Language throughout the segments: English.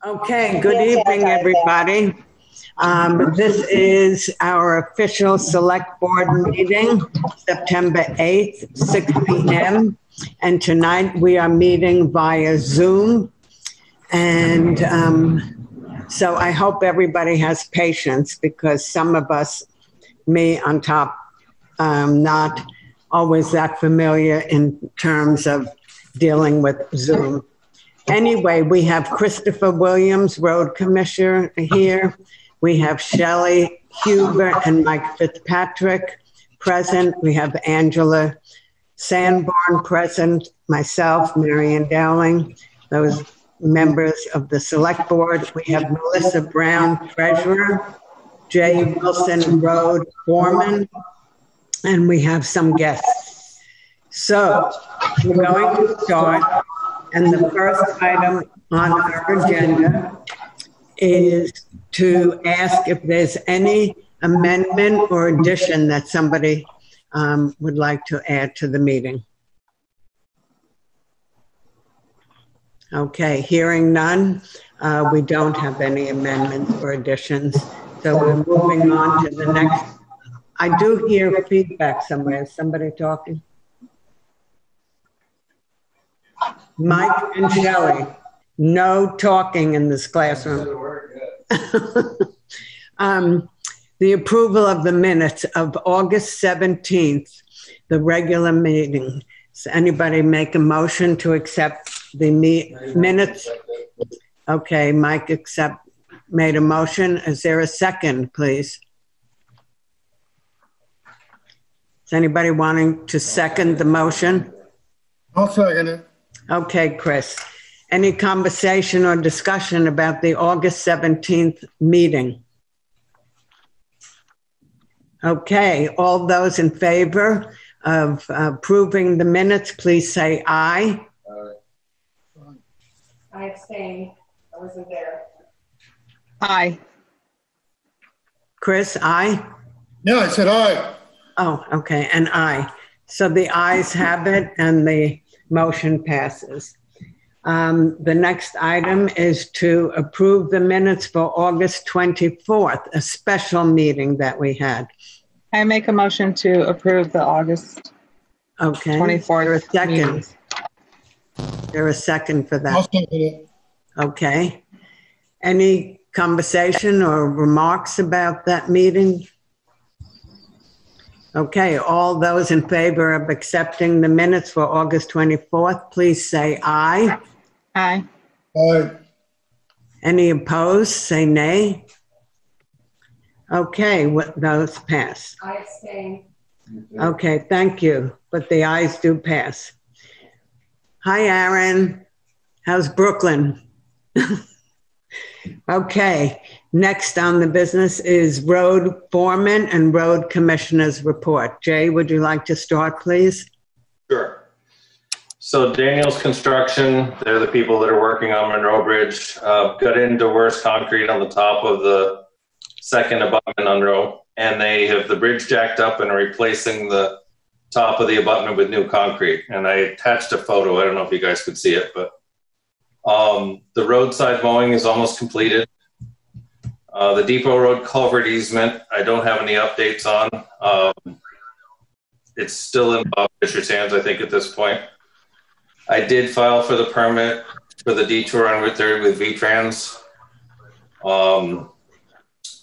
Okay, good evening, everybody. This is our official select board meeting, September 8th, 6 p.m. And tonight we are meeting via Zoom. And so I hope everybody has patience because some of us, me on top, not always that familiar in terms of dealing with Zoom. Anyway, we have Christopher Williams, Road Commissioner here. We have Shelley Huber and Mike Fitzpatrick present. We have Angela Sanborn present, myself, Marion Dowling, those members of the Select Board. We have Melissa Brown, Treasurer, Jay Wilson, Road Foreman, and we have some guests. So we're going to start. And the first item on our agenda is to ask if there's any amendment or addition that somebody would like to add to the meeting. Okay, hearing none, we don't have any amendments or additions. So we're moving on to the next. I do hear feedback somewhere. Is somebody talking? Mike and Shelley, no talking in this classroom. The approval of the minutes of August 17th, the regular meeting. Does anybody make a motion to accept the minutes? Okay, Mike made a motion. Is there a second, please? Is anybody wanting to second the motion? I'll second it. Okay, Chris. Any conversation or discussion about the August 17th meeting? Okay, all those in favor of approving the minutes, please say aye. I abstain. I wasn't there. Aye. Chris, aye? Yeah, I said aye. Oh, okay, and aye. So the ayes have it and the motion passes. The next item is to approve the minutes for August 24th, a special meeting that we had. I make a motion to approve the August 24th second. There a second for that? I'll second it. Okay. Any conversation or remarks about that meeting? Okay, all those in favor of accepting the minutes for August 24th, please say aye. Aye. Aye. Any opposed, say nay. Okay, those pass. I abstain. Okay, thank you, but the ayes do pass. Hi, Aaron. How's Brooklyn? Okay, next on the business is Road Foreman and Road Commissioner's report. Jay, would you like to start, please? Sure. So Daniel's Construction, they're the people that are working on Monroe Bridge, got into worse concrete on the top of the second abutment on Monroe, and they have the bridge jacked up and are replacing the top of the abutment with new concrete. And I attached a photo. I don't know if you guys could see it, but the roadside mowing is almost completed. The Depot Road Culvert easement, I don't have any updates on. It's still in Bob Fisher's hands, I think, at this point. I did file for the permit for the detour on Route 30 with V-Trans.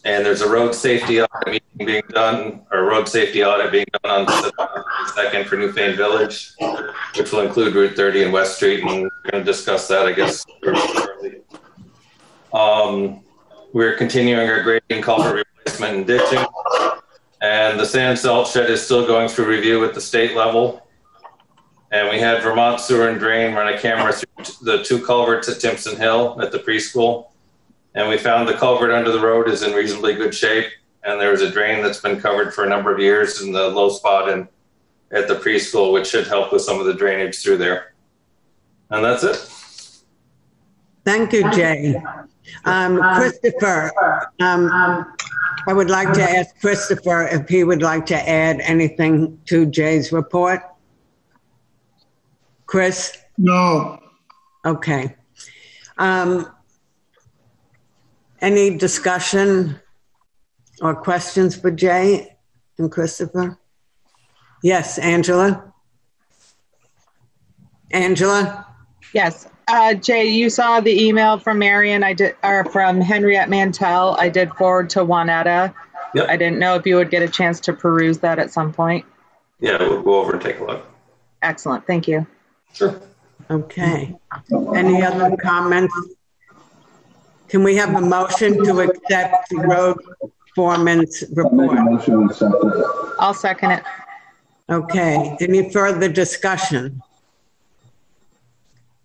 And there's a road safety audit meeting being done, or road safety audit being done on September 2nd for Newfane Village, which will include Route 30 and West Street, and we're going to discuss that, I guess, shortly. We're continuing our grading, culvert replacement, and ditching, and the sand salt shed is still going through review at the state level. And we had Vermont Sewer and Drain run a camera through the two culverts at Timpson Hill at the preschool. And we found the culvert under the road is in reasonably good shape. And there's a drain that's been covered for a number of years in the low spot at the preschool, which should help with some of the drainage through there. And that's it. Thank you, Jay. Christopher, I would like to ask Christopher if he would like to add anything to Jay's report. Chris? No. Okay. Any discussion or questions for Jay and Christopher? Yes, Angela? Angela? Yes. Jay, you saw the email from Marion, or from Henriette Mantell. I did forward to Juanetta. Yep. I didn't know if you would get a chance to peruse that at some point. Yeah, we'll go over and take a look. Excellent. Thank you. Sure. Okay. Any other comments? Can we have a motion to accept the road foreman's report? I'll second it. Okay. Any further discussion?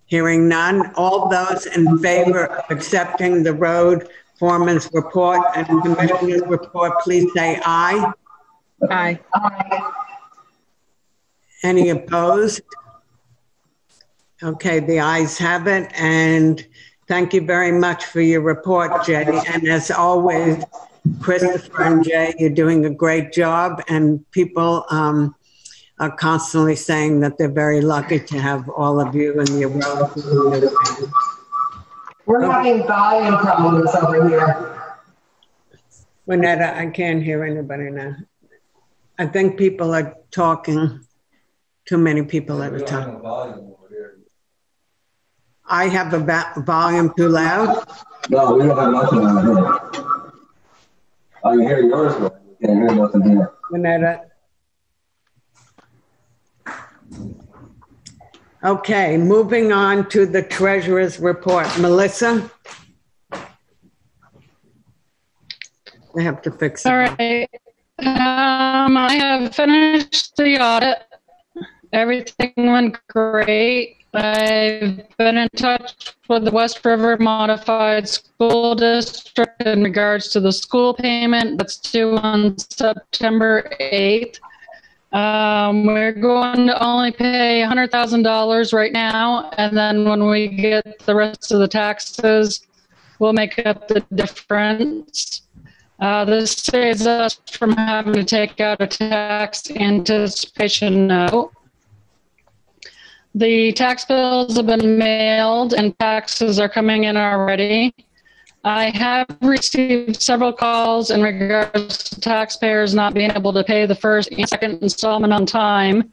Hearing none. All those in favor of accepting the road foreman's report and commissioner's report, please say aye. Aye. Any opposed? Okay, the ayes have it, and thank you very much for your report, Jay. And as always, Christopher and Jay, you're doing a great job, and people are constantly saying that they're very lucky to have all of you in your road. We're having volume problems over here. Juanetta, I can't hear anybody now. I think people are talking, too many people at a time. I have a volume too loud? No, we don't have nothing on here. I can hear yours, but we can't hear nothing here. Juanetta? Okay, moving on to the treasurer's report. Melissa? I have to fix it. All right. I have finished the audit. Everything went great. I've been in touch with the West River Modified School District in regards to the school payment that's due on September 8th. We're going to only pay $100,000 right now, and then when we get the rest of the taxes, we'll make up the difference. This saves us from having to take out a tax anticipation note. The tax bills have been mailed and taxes are coming in already. I have received several calls in regards to taxpayers not being able to pay the first and second installment on time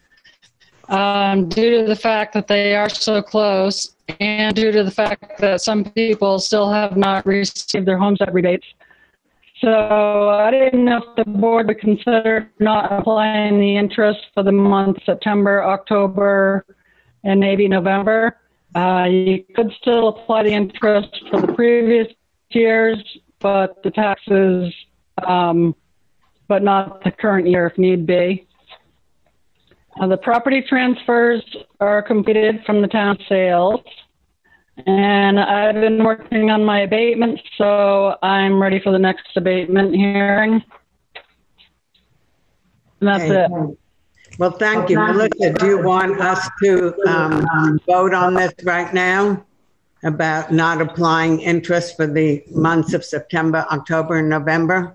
due to the fact that they are so close and due to the fact that some people still have not received their homestead rebates. So I didn't know if the board would consider not applying the interest for the month September, October, and maybe November. You could still apply the interest for the previous years, but the taxes, but not the current year if need be. The property transfers are completed from the town sales. And I've been working on my abatement, so I'm ready for the next abatement hearing. And that's it. Well, thank you. Melissa, do you want us to vote on this right now about not applying interest for the months of September, October, and November?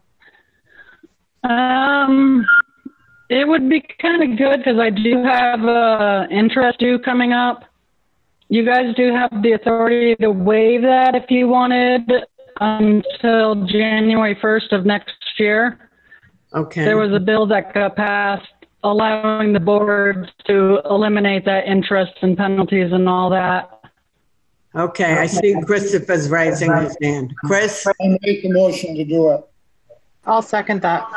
It would be kind of good because I do have interest due coming up. You guys do have the authority to waive that if you wanted until January 1st of next year. Okay. There was a bill that got passed allowing the board to eliminate that interest and penalties and all that. Okay, I see Christopher's raising his hand. Chris? I make the motion to do it. I'll second that.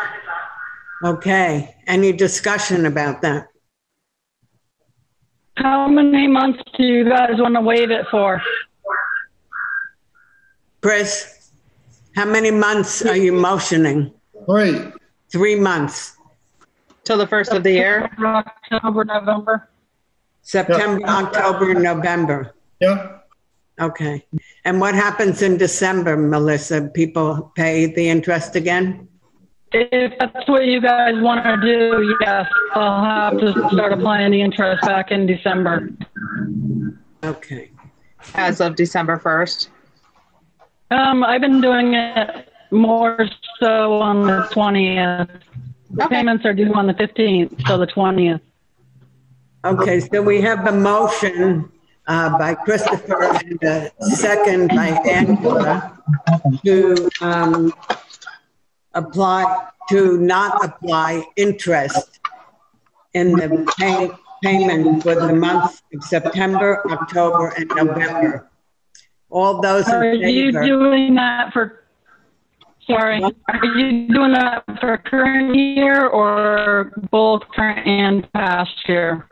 Okay, any discussion about that? How many months do you guys want to waive it for? Chris, how many months are you motioning? 3. 3 months. Till the first of the year? October, November. September, October, November. Yeah. Okay. And what happens in December, Melissa? People pay the interest again? If that's what you guys want to do, yes, I'll have to start applying the interest back in December. Okay. As of December 1st? I've been doing it more so on the 20th. The payments are due on the 15th, so the 20th. Okay, so we have a motion by Christopher and a second by Angela to not apply interest in the payment for the months of September, October, and November. All those in favor? Are you doing that for current year or both current and past year?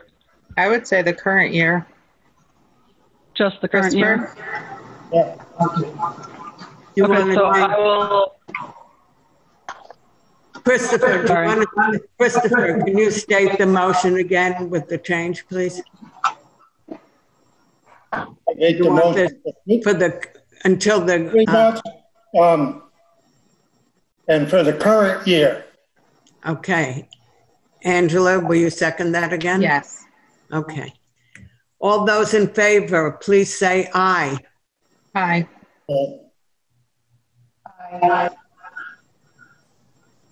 I would say the current year. Just the current year? Yeah. You Okay, wanna so name- I will, Christopher, Sorry. Christopher, can you state the motion again with the change, please? I make You the want motion. until Pretty the, much, and for the current year. okay. Angela, will you second that again? Yes. Okay. All those in favor, please say aye. Aye.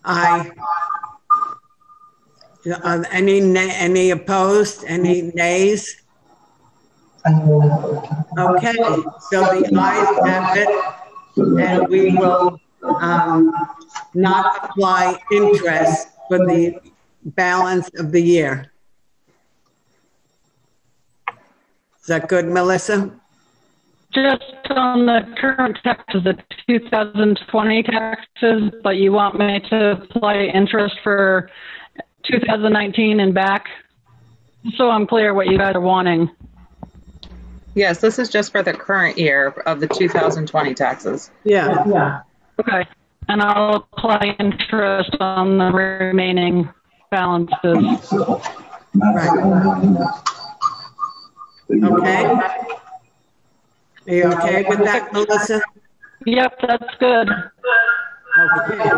Aye. Any opposed? Any nays? Okay, so the ayes have it, and we will not apply interest for the balance of the year. Is that good, Melissa? just on the current taxes, the 2020 taxes, but you want me to apply interest for 2019 and back? So I'm clear what you guys are wanting. Yes, this is just for the current year of the 2020 taxes. Yeah. Okay. And I'll apply interest on the remaining balances. Right. Okay. Are you okay with that, Melissa? Yep, that's good. Okay.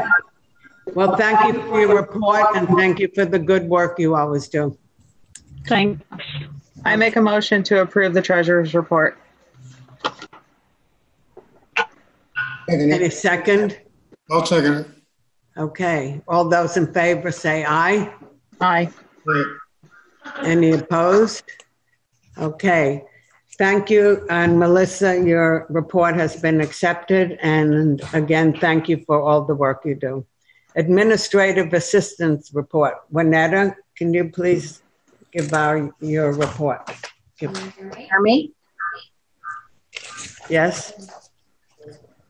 Well, thank you for your report and thank you for the good work you always do. Thanks. I make a motion to approve the treasurer's report. Any second? I'll second it. Okay. All those in favor say aye. Aye. Great. Any opposed? Okay. Thank you. And Melissa, your report has been accepted. And again, thank you for all the work you do. Administrative assistance report. Juanetta, can you please give your report? Hear me? Yes?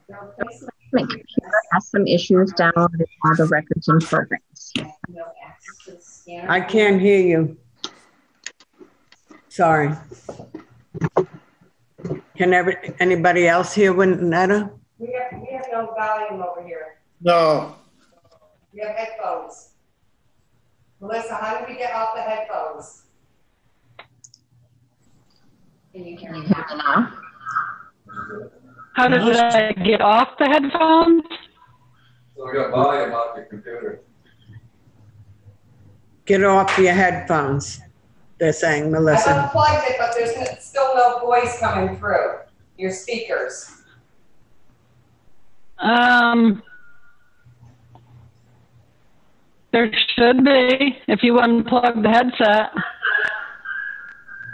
The replacement computer has some issues downloading all the records and programs. I can't hear you. Sorry. Can anybody else hear Juanetta? We have no volume over here. No, We have headphones. Melissa, how do we get off the headphones? Can you hear me now? How did I get off the headphones? So we got volume off your computer. Get off your headphones, they're saying, I've Melissa. unplugged it, but there's still no voice coming through your speakers. There should be, if you unplug the headset.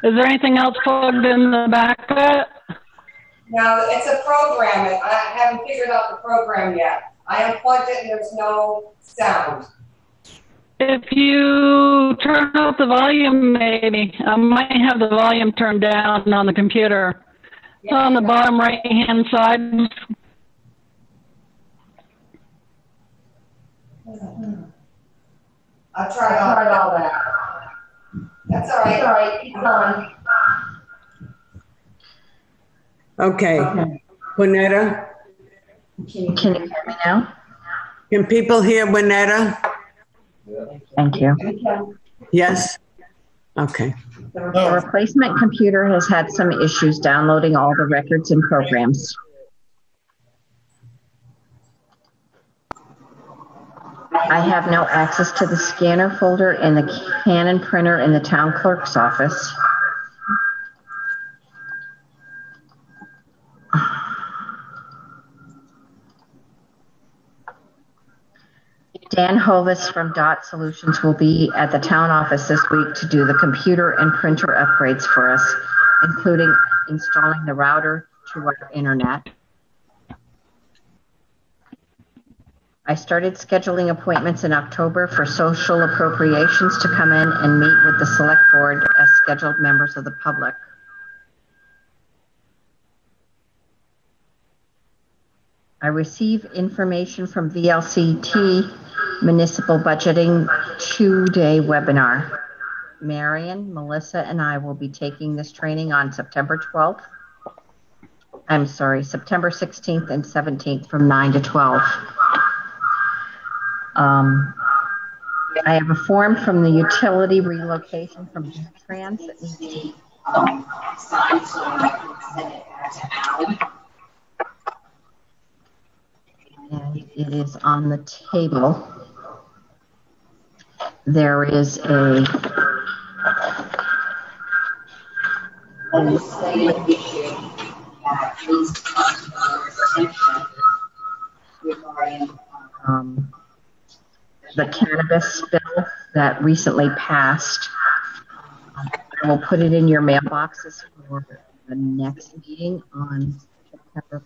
Is there anything else plugged in the back of it? Now, it's a program, and I haven't figured out the program yet. I unplugged it and there's no sound. If you turn up the volume, maybe. I might have the volume turned down on the computer. It's on the bottom right-hand side. I'll try all that. That's all right. All right, keep on. Okay. Juanetta, Can you hear me now? can people hear Juanetta? Thank you. Yes? Okay. The replacement computer has had some issues downloading all the records and programs. I have no access to the scanner folder in the Canon printer in the town clerk's office. Dan Hovis from Dot Solutions will be at the town office this week to do the computer and printer upgrades for us. including installing the router to our internet. I started scheduling appointments in October for social appropriations to come in and meet with the select board as scheduled members of the public. I receive information from VLCT Municipal Budgeting 2-day webinar. Marion, Melissa, and I will be taking this training on September 12th. I'm sorry, September 16th and 17th from 9 to 12. I have a form from the utility relocation from Trans that needs to be signed so I can send it back to Alan. And it is on the table. There is a legislative issue that needs to come to our attention regarding the cannabis bill that recently passed. I will put it in your mailboxes for the next meeting on September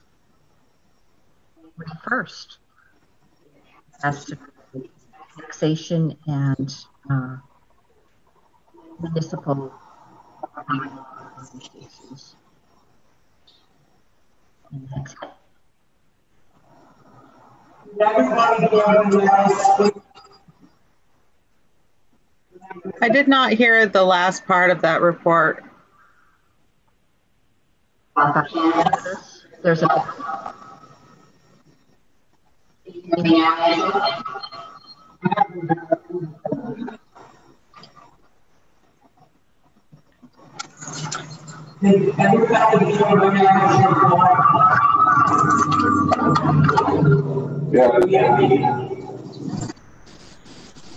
21st. As to taxation and municipal issues. And that's it. I did not hear the last part of that report. There's a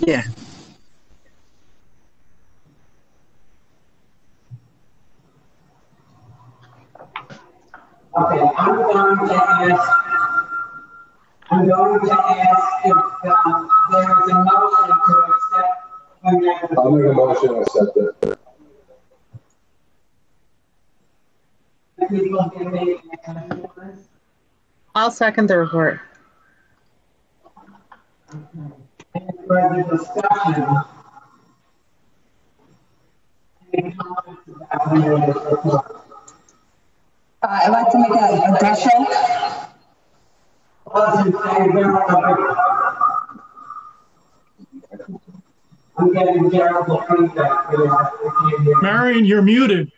Yeah. Okay, I'm going to ask if there is a motion to accept. I'll make a motion to accept it. I'll second the report. Any further discussion? Any comments about the report? I'd like to make an addition. All in favor of it? I'm getting terrible feedback for that. Marion, you're muted.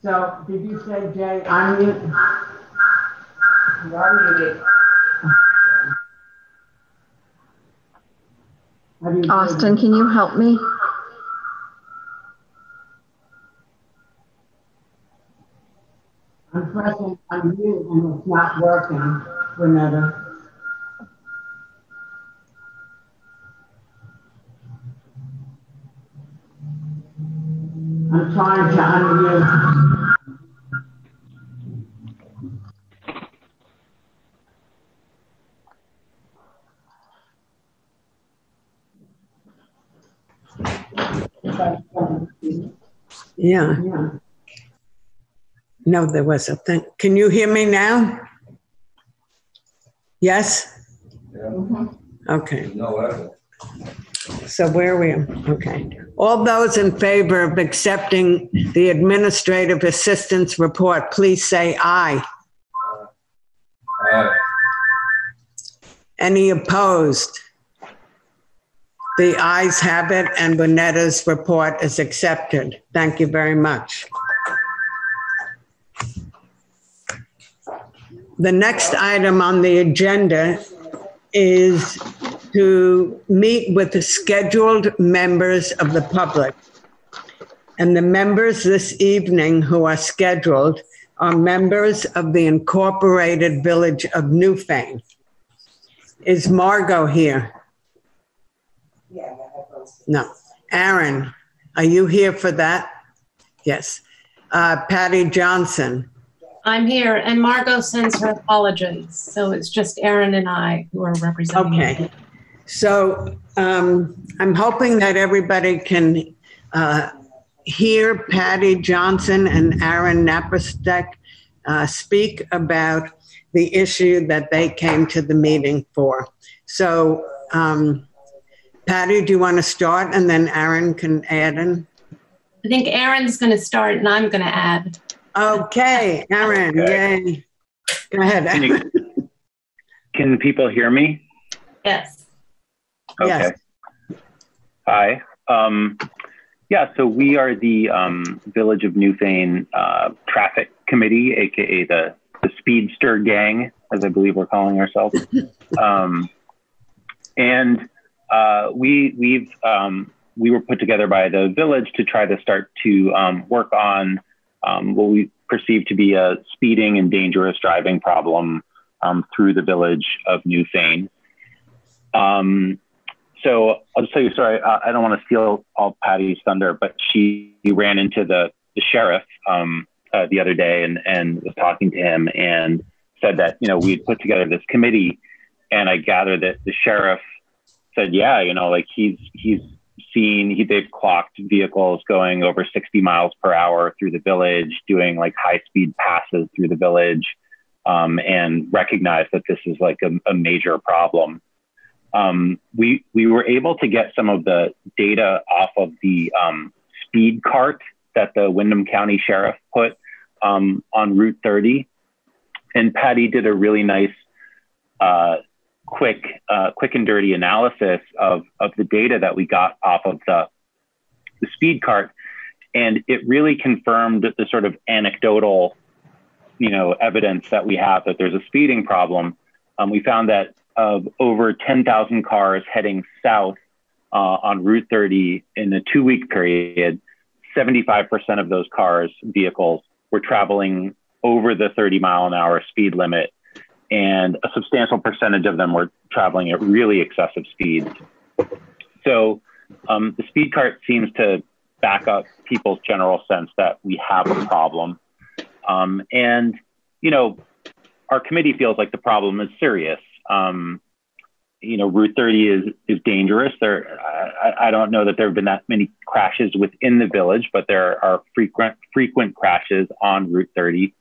So, did you say, Jay, unmute? You are muted. Austin, can you help me? I'm pressing unmute and it's not working, Renetta. I'm trying to unmute. Yeah. No, there was a thing. Can you hear me now? Yes? Yeah. Okay. No echo. So where are we? Okay. All those in favor of accepting the administrative assistance report, please say aye. Aye. Any opposed? The ayes have it, and Bonetta's report is accepted. Thank you very much. The next item on the agenda is to meet with the scheduled members of the public. And the members this evening who are scheduled are members of the Incorporated Village of Newfane. Is Margot here? Yeah. No. Aaron, Are you here for that? Yes. Patty Johnson. I'm here, and Margot sends her apologies. So it's just Aaron and I who are representing. Okay. So I'm hoping that everybody can hear Patty Johnson and Aaron Naparstek speak about the issue that they came to the meeting for. So, Patty, do you want to start, and then Aaron can add in? I think Aaron's going to start, and I'm going to add. Okay, Aaron, yay. Go ahead. Can people hear me? Yes. Okay. Yes. Hi. Yeah, so we are the Village of Newfane Traffic Committee, aka the Speedster Gang, as I believe we're calling ourselves. We were put together by the village to try to start to work on what we perceive to be a speeding and dangerous driving problem through the village of Newfane. So I'll just tell you a story. I don't want to steal all Patty's thunder, but she ran into the sheriff the other day and was talking to him and said that, you know, we'd put together this committee, and I gather that the sheriff said, yeah, you know, like they've clocked vehicles going over 60 miles per hour through the village, doing like high speed passes through the village, and recognized that this is like a major problem. We were able to get some of the data off of the speed cart that the Windham County Sheriff put on Route 30. And Patty did a really nice, quick and dirty analysis of the data that we got off of the speed cart. And it really confirmed the sort of anecdotal, you know, evidence that we have that there's a speeding problem. We found that of over 10,000 cars heading south on Route 30 in a 2-week period, 75% of those vehicles were traveling over the 30-mile-an-hour speed limit, and a substantial percentage of them were traveling at really excessive speeds. So the speed cart seems to back up people's general sense that we have a problem. And, you know, our committee feels like the problem is serious. You know, Route 30 is dangerous. I don't know that there have been that many crashes within the village, but there are frequent crashes on Route 30.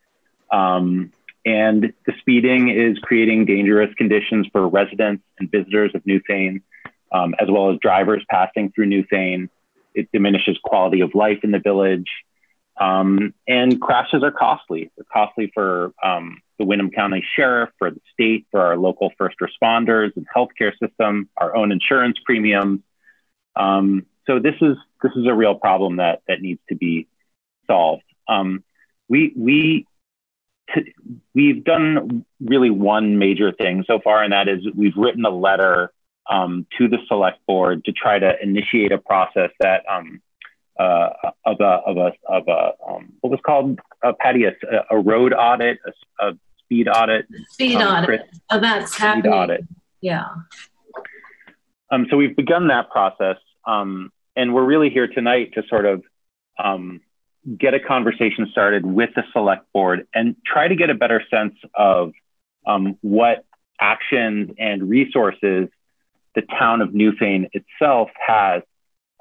And the speeding is creating dangerous conditions for residents and visitors of Newfane, as well as drivers passing through Newfane. It diminishes quality of life in the village. And crashes are costly. They're costly for the Windham County Sheriff, for the state, for our local first responders and healthcare system, our own insurance premiums. So this is a real problem that needs to be solved. We've done really one major thing so far, and that is we've written a letter to the select board to try to initiate a process that what was called, Patty, a road audit, a speed audit. Speed audit. Oh, that's happening. Speed audit. Yeah. So we've begun that process, and we're really here tonight to sort of get a conversation started with the select board and try to get a better sense of what actions and resources the town of Newfane itself has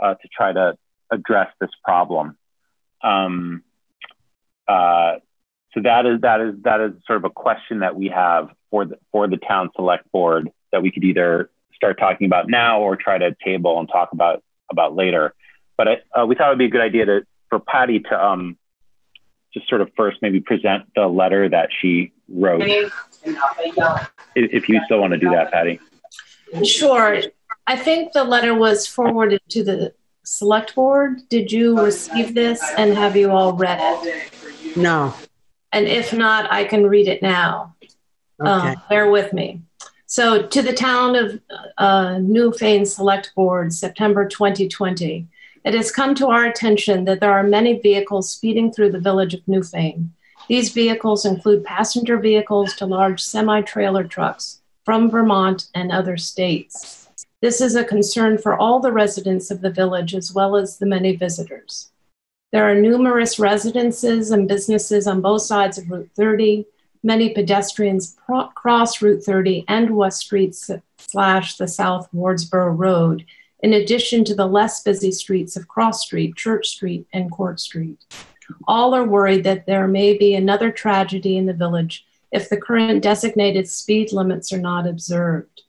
to try to address this problem. So that is sort of a question that we have for the town select board that we could either start talking about now or try to table and talk about later. But we thought it would be a good idea for Patty to just sort of first maybe present the letter that she wrote. If you still want to do that, Patty. Sure. I think the letter was forwarded to the select board. Did you receive this, and have you all read it? No. And if not, I can read it now. Okay. Bear with me. So, to the town of Newfane Select Board, September 2020, it has come to our attention that there are many vehicles speeding through the village of Newfane. These vehicles include passenger vehicles to large semi-trailer trucks from Vermont and other states. This is a concern for all the residents of the village as well as the many visitors. There are numerous residences and businesses on both sides of Route 30. Many pedestrians cross Route 30 and West Street / the South Wardsboro Road, in addition to the less busy streets of Cross Street, Church Street, and Court Street. All are worried that there may be another tragedy in the village if the current designated speed limits are not observed.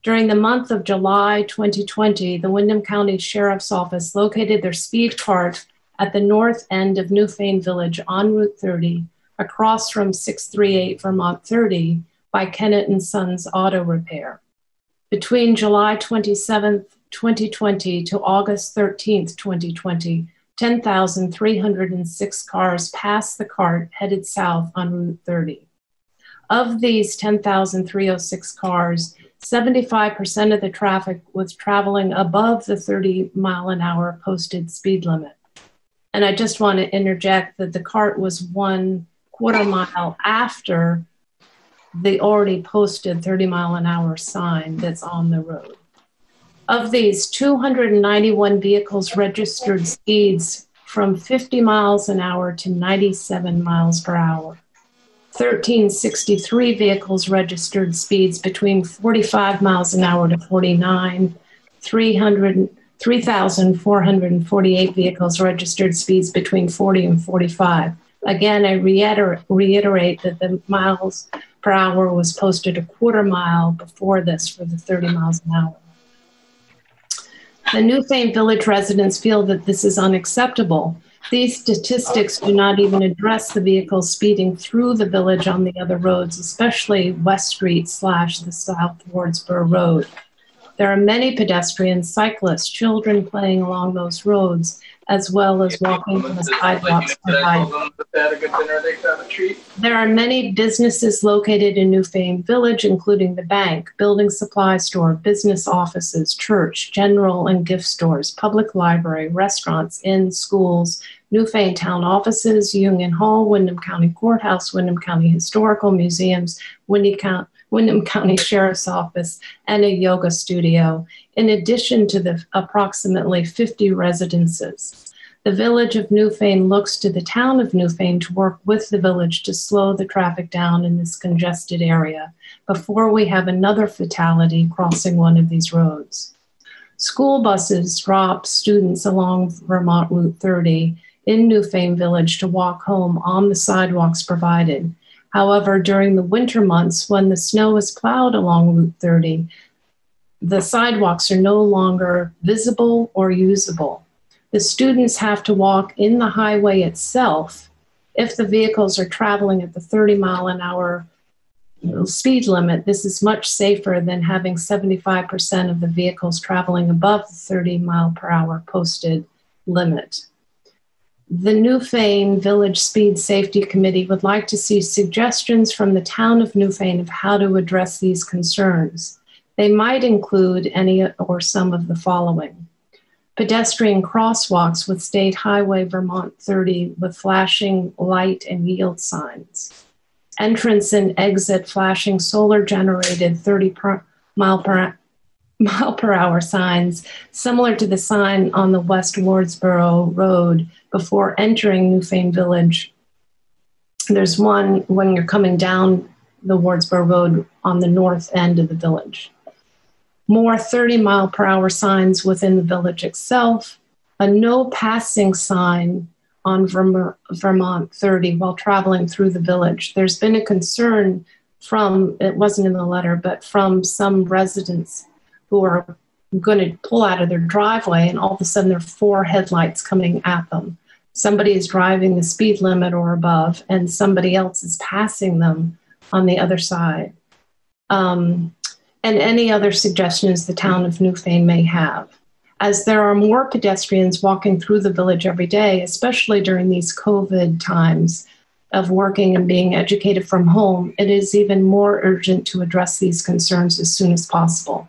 During the month of July 2020, the Windham County Sheriff's Office located their speed cart at the north end of Newfane Village on Route 30, across from 638 Vermont 30 by Kennett & Sons Auto Repair. Between July 27th, 2020 to August 13th, 2020, 10,306 cars passed the cart headed south on Route 30. Of these 10,306 cars, 75% of the traffic was traveling above the 30-mile-an-hour posted speed limit. And I just want to interject that the cart was 1/4 mile after the already posted 30-mile-an-hour sign that's on the road. Of these, 291 vehicles registered speeds from 50 miles an hour to 97 miles per hour. 1,363 vehicles registered speeds between 45 miles an hour to 49. 3,448 vehicles registered speeds between 40 and 45. Again, I reiterate that the miles per hour was posted 1/4 mile before this for the 30 miles an hour. The Newfane Village residents feel that this is unacceptable. These statistics do not even address the vehicles speeding through the village on the other roads, especially West Street / the South Wardsboro Road. There are many pedestrians, cyclists, children playing along those roads, as well as walking on the sidewalks provided. There are many businesses located in Newfane Village, including the bank, building supply store, business offices, church, general and gift stores, public library, restaurants, inns, schools, Newfane town offices, Union Hall, Windham County Courthouse, Windham County Historical Museums, Windham County Sheriff's Office, and a yoga studio, in addition to the approximately 50 residences. The village of Newfane looks to the town of Newfane to work with the village to slow the traffic down in this congested area before we have another fatality crossing one of these roads. School buses drop students along Vermont Route 30 in Newfane Village to walk home on the sidewalks provided. However, during the winter months, when the snow is plowed along Route 30, the sidewalks are no longer visible or usable. The students have to walk in the highway itself if the vehicles are traveling at the 30-mile-an-hour speed limit. This is much safer than having 75% of the vehicles traveling above the 30-mile-per-hour posted limit. The Newfane Village Speed Safety Committee would like to see suggestions from the town of Newfane of how to address these concerns. They might include any or some of the following: pedestrian crosswalks with State Highway Vermont 30 with flashing light and yield signs, entrance and exit flashing solar generated 30 mile per hour signs, similar to the sign on the West Wardsboro Road before entering Newfane Village. There's one when you're coming down the Wardsboro Road on the north end of the village. More 30-mile-per-hour signs within the village itself, a no passing sign on Vermont 30 while traveling through the village. There's been a concern from, it wasn't in the letter, but from some residents who are going to pull out of their driveway and all of a sudden there are 4 headlights coming at them. Somebody is driving the speed limit or above and somebody else is passing them on the other side. And any other suggestions the town of Newfane may have. As there are more pedestrians walking through the village every day, especially during these COVID times of working and being educated from home, it is even more urgent to address these concerns as soon as possible.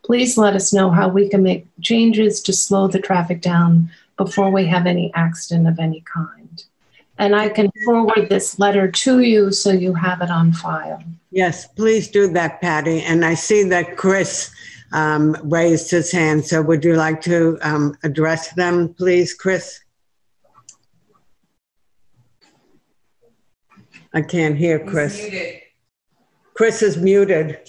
Please let us know how we can make changes to slow the traffic down before we have any accident of any kind. And I can forward this letter to you so you have it on file. Yes, please do that, Patty. And I see that Chris raised his hand. So would you like to address them, please, Chris? I can't hear Chris. He's muted. Chris is muted.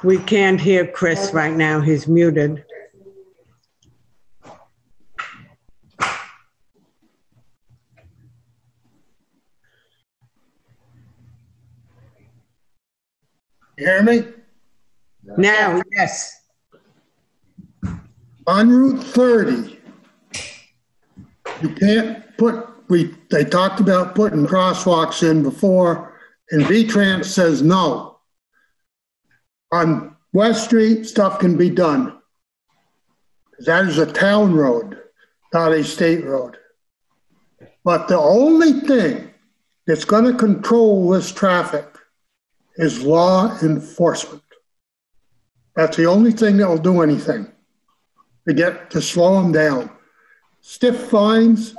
We can't hear Chris right now. He's muted. You hear me? Now, yes. On Route 30, you can't put, they talked about putting crosswalks in before, and V-Trans says no. On West Street, stuff can be done. That is a town road, not a state road. But the only thing that's going to control this traffic is law enforcement. That's the only thing that will do anything to slow them down. Stiff fines,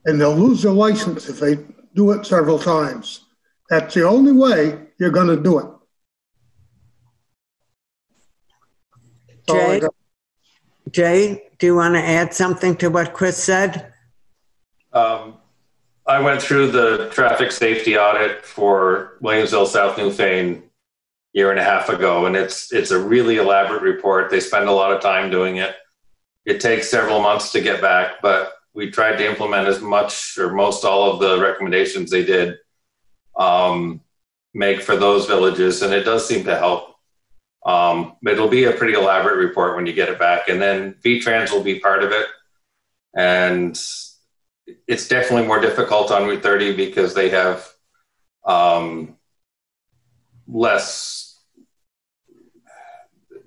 and they'll lose their license if they do it several times. That's the only way you're going to do it. Jay, do you want to add something to what Chris said? I went through the traffic safety audit for Williamsville, South Newfane, year and a half ago, and it's a really elaborate report. They spend a lot of time doing it. It takes several months to get back, but we tried to implement as much or most all of the recommendations they did make for those villages, and it does seem to help. It'll be a pretty elaborate report when you get it back, and then V-Trans will be part of it. And it's definitely more difficult on Route 30 because they have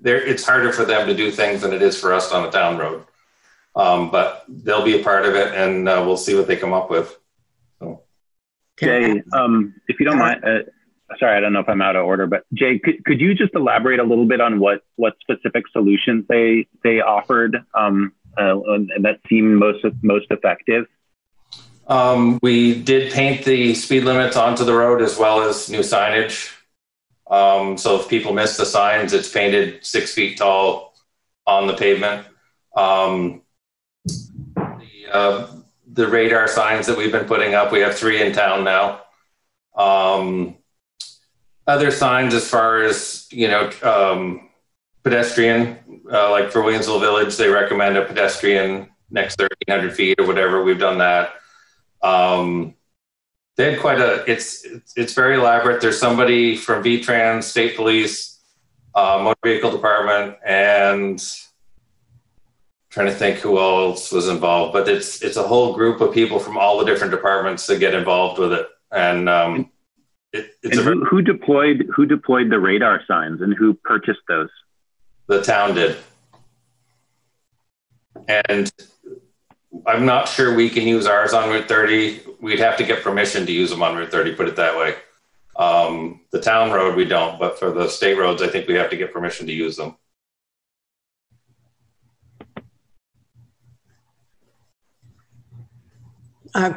it's harder for them to do things than it is for us on a town road. But they'll be a part of it, and we'll see what they come up with. So. Jay, if you don't mind, sorry, I don't know if I'm out of order, but Jay, could you just elaborate a little bit on what specific solutions they offered that seemed most effective? We did paint the speed limits onto the road as well as new signage. So if people miss the signs, it's painted 6 feet tall on the pavement. The radar signs that we've been putting up, we have 3 in town now. Other signs as far as, pedestrian, like for Williamsville Village, they recommend a pedestrian next 1,300 feet or whatever. We've done that. They had quite it's very elaborate. There's somebody from V-Trans, State Police, Motor Vehicle Department, and I'm trying to think who else was involved, but it's a whole group of people from all the different departments that get involved with it. And, who deployed the radar signs and who purchased those? The town did. And I'm not sure we can use ours on Route 30. We'd have to get permission to use them on Route 30, put it that way. The town road, we don't, but for the state roads, I think we have to get permission to use them.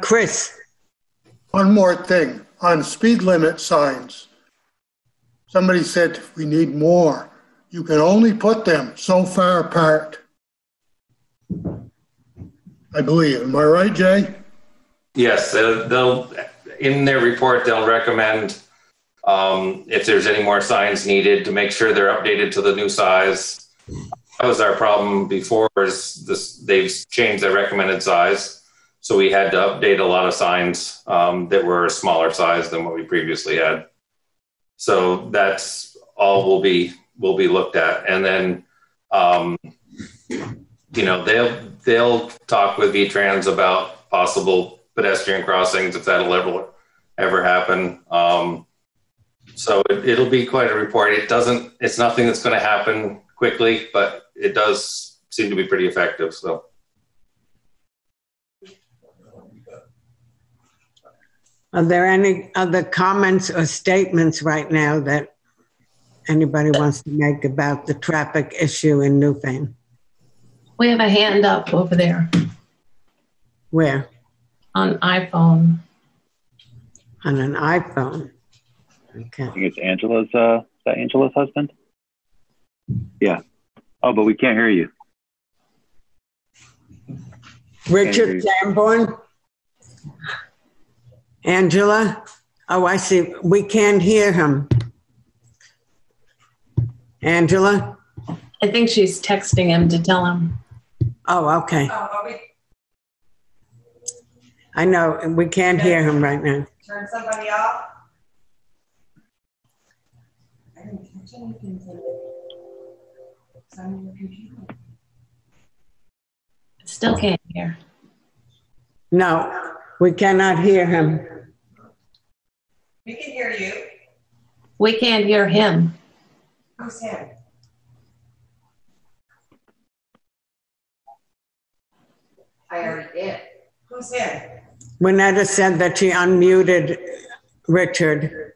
Chris. One more thing on speed limit signs. Somebody said we need more. You can only put them so far apart, I believe. Am I right, Jay? Yes, they'll in their report, they'll recommend if there's any more signs needed to make sure they're updated to the new size. That was our problem before, they've changed their recommended size. So we had to update a lot of signs that were a smaller size than what we previously had. So that's all will be looked at. And then, they'll talk with V-Trans about possible pedestrian crossings if that'll ever happen. So it'll be quite a report. It's nothing that's going to happen quickly, but it does seem to be pretty effective. So. Are there any other comments or statements right now that anybody wants to make about the traffic issue in Newfane. We have a hand up over there. Where? On iPhone. On an iPhone. Okay. I think it's Angela's, is that Angela's husband? Yeah. Oh, but we can't hear you. Richard Sanborn? Angela? Oh, I see. We can't hear him. Angela? I think she's texting him to tell him. Oh, okay. I know. We can't hear him right now. Turn somebody off. I didn't catch anything today. It's on your computer. Still can't hear. No, we cannot hear him. We can hear you. We can't hear him. Who's him? I already did. Who's him? Winetta said that she unmuted Richard.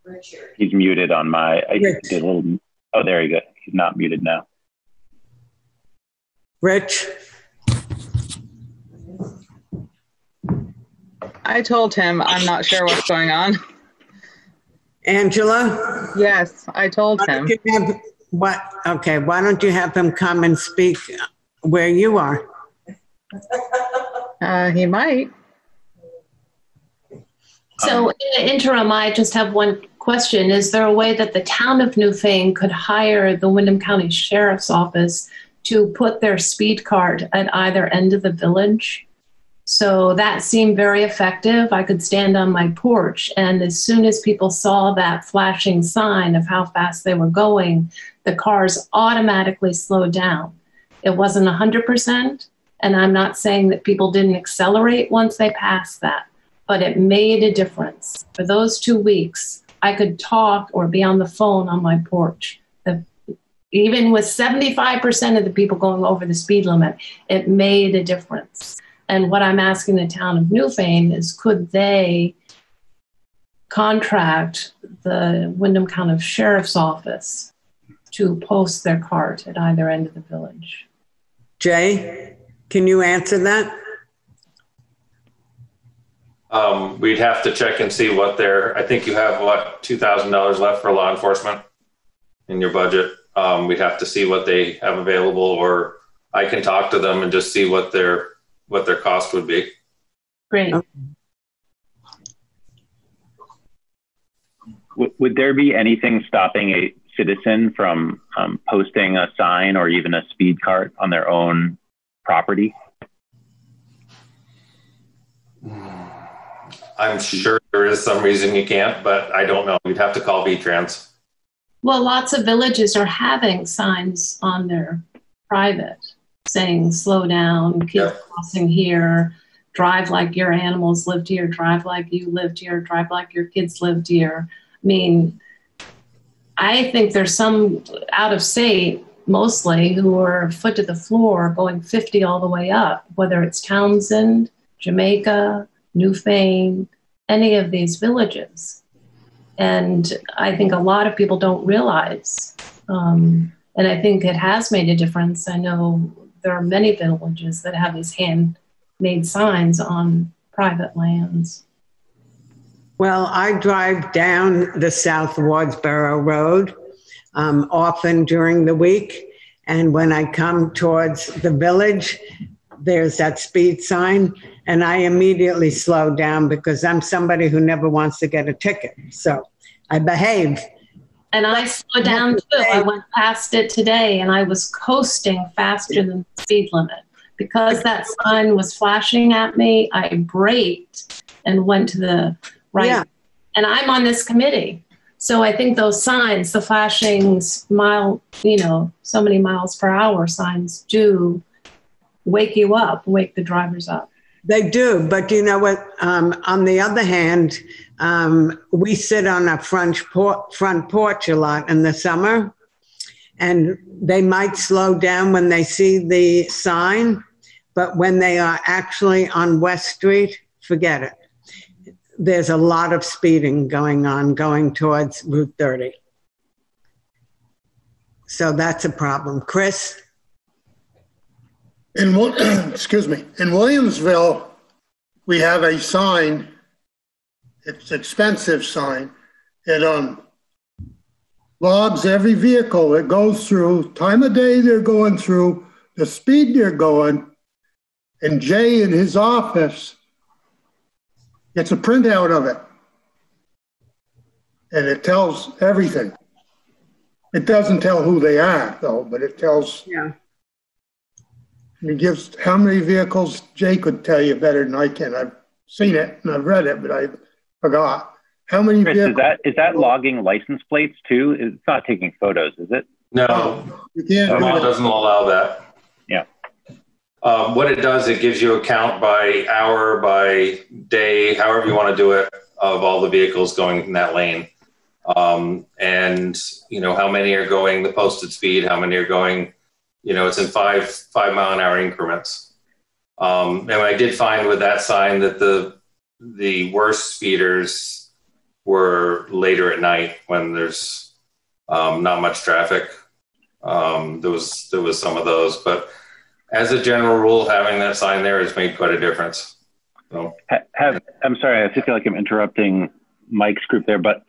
Richard. He's muted on my, I did a little, oh, there you go. He's not muted now. Rich? I told him I'm not sure what's going on. Angela? Yes, I told him. Okay, why don't you have him come and speak where you are? He might. So in the interim, I just have one question. Is there a way that the town of Newfane could hire the Windham County Sheriff's Office to put their speed cart at either end of the village? So that seemed very effective. I could stand on my porch, and as soon as people saw that flashing sign of how fast they were going, the cars automatically slowed down. It wasn't 100%, and I'm not saying that people didn't accelerate once they passed that, but it made a difference. For those 2 weeks, I could talk or be on the phone on my porch. Even with 75% of the people going over the speed limit, it made a difference. And what I'm asking the town of Newfane is, could they contract the Windham County Sheriff's Office to post their cart at either end of the village? Jay, can you answer that? We'd have to check and see what I think you have, what, $2,000 left for law enforcement in your budget. We'd have to see what they have available, or I can talk to them and just see what their cost would be. Great. Okay. Would there be anything stopping a citizen from posting a sign or even a speed cart on their own property? I'm sure there is some reason you can't, but I don't know. You'd have to call VTrans. Well, lots of villages are having signs on their private saying, slow down, keep crossing here, drive like your animals lived here, drive like you lived here, drive like your kids lived here. I mean, I think there's some out of state, mostly, who are foot to the floor going 50 all the way up, whether it's Townsend, Jamaica, Newfane, any of these villages. And I think a lot of people don't realize, and I think it has made a difference. I know there are many villages that have these handmade signs on private lands. Well, I drive down the South Wardsboro Road often during the week. And when I come towards the village, there's that speed sign, and I immediately slow down because I'm somebody who never wants to get a ticket. So I behave. And I slowed down too. I went past it today and I was coasting faster than the speed limit. Because that sign was flashing at me, I braked and went to the right. Yeah. And I'm on this committee. So I think those signs, the flashing so many miles per hour signs do wake you up, wake the drivers up. They do, but you know what? On the other hand, we sit on a front porch a lot in the summer, and they might slow down when they see the sign, but when they are actually on West Street, forget it. There's a lot of speeding going on, going towards Route 30. So that's a problem. Chris? Excuse me. In Williamsville, we have a sign. It's an expensive sign. It logs every vehicle that goes through, time of day they're going through, the speed they're going, and Jay in his office gets a printout of it. And it tells everything. It doesn't tell who they are, though, but it tells. Yeah. It gives how many vehicles. Jay could tell you better than I can. I've seen it and I've read it, but I forgot. How many Chris, vehicles? is that logging license plates too? It's not taking photos, is it? No, you can't. Vermont doesn't allow that. Yeah. What it does, it gives you a count by hour, by day, however you want to do it, of all the vehicles going in that lane. And you know how many are going the posted speed, how many are going, you know, it's in 5 mile an hour increments. And I did find with that sign that the worst speeders were later at night when there's not much traffic. There was some of those, but as a general rule, having that sign there has made quite a difference. So. I'm sorry, I feel like I'm interrupting Mike's group there, but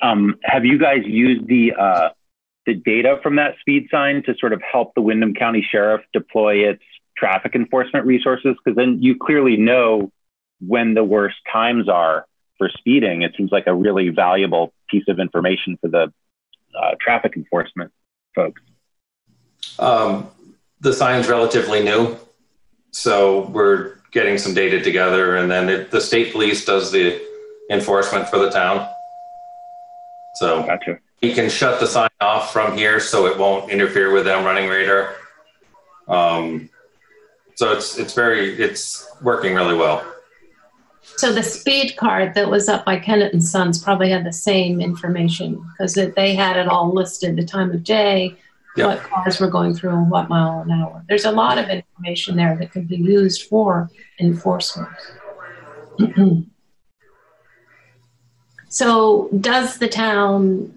have you guys used the data from that speed sign to sort of help the Windham County Sheriff deploy its traffic enforcement resources? Because then you clearly know when the worst times are for speeding. It seems like a really valuable piece of information for the traffic enforcement folks. The sign's relatively new, so we're getting some data together, and then the state police does the enforcement for the town. So gotcha. You can shut the sign off from here so it won't interfere with them running radar. So it's working really well. So the speed card that was up by Kennett and Sons probably had the same information because they had it all listed, the time of day, yep, what cars were going through and what mile an hour. There's a lot of information there that can be used for enforcement. So does the town,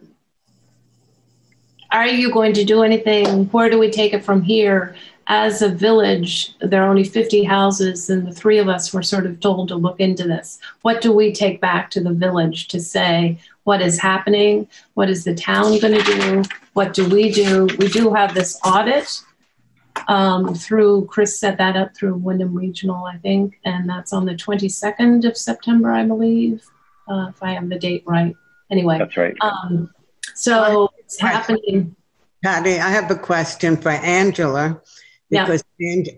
are you going to do anything? Where do we take it from here? As a village, there are only 50 houses and the three of us were sort of told to look into this. What do we take back to the village to say what is happening? What is the town going to do? What do? We do have this audit through, Chris set that up through Windham Regional, I think, and that's on the 22nd of September, I believe, if I have the date right. Anyway. That's right. So it's happening. Patty, I have a question for Angela. Because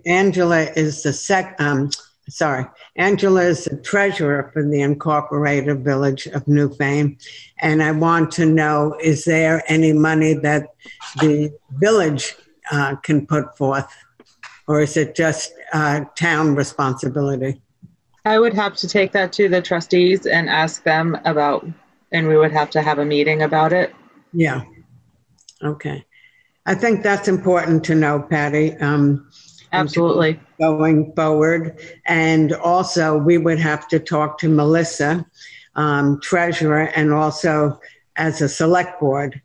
Angela is Angela is the treasurer for the Incorporated Village of Newfane. And I want to know, is there any money that the village can put forth? Or is it just town responsibility? I would have to take that to the trustees and ask them about, and we would have to have a meeting about it. Yeah. Okay. I think that's important to know, Patty. Absolutely. Going forward. And also, we would have to talk to Melissa, treasurer, and also as a select board.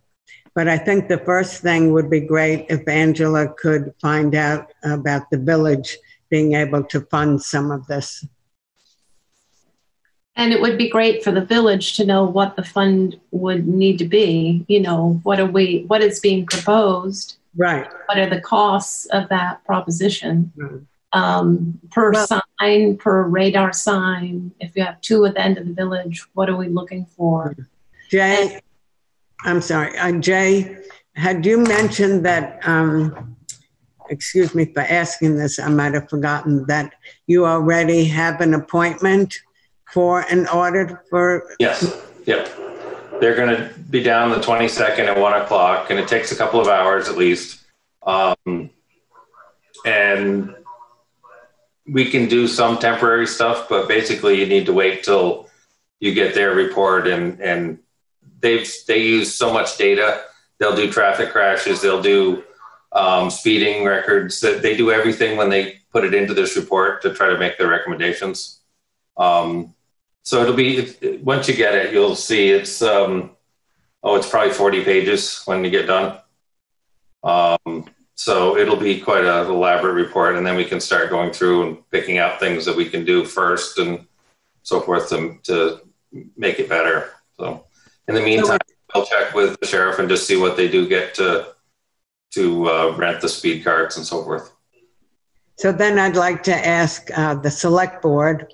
But I think the first thing would be great if Angela could find out about the village being able to fund some of this. And it would be great for the village to know what the fund would need to be. You know, what is being proposed? Right. What are the costs of that proposition? Per sign, per radar sign? If you have 2 at the end of the village, what are we looking for? Jay, I'm sorry. Jay, had you mentioned that, excuse me for asking this, I might have forgotten that you already have an appointment for an audit for? Yes, yep. They're going to be down the 22nd at 1 o'clock, and it takes a couple of hours at least. And we can do some temporary stuff, but basically you need to wait till you get their report, and they use so much data. They'll do traffic crashes, they'll do speeding records, that they do everything when they put it into this report to try to make their recommendations. So it'll be, once you get it, you'll see it's probably 40 pages when you get done. So it'll be quite an elaborate report, and then we can start going through and picking out things that we can do first and so forth to make it better. So in the meantime, I'll check with the sheriff and just see what they do get to rent the speed carts and so forth. So then I'd like to ask the select board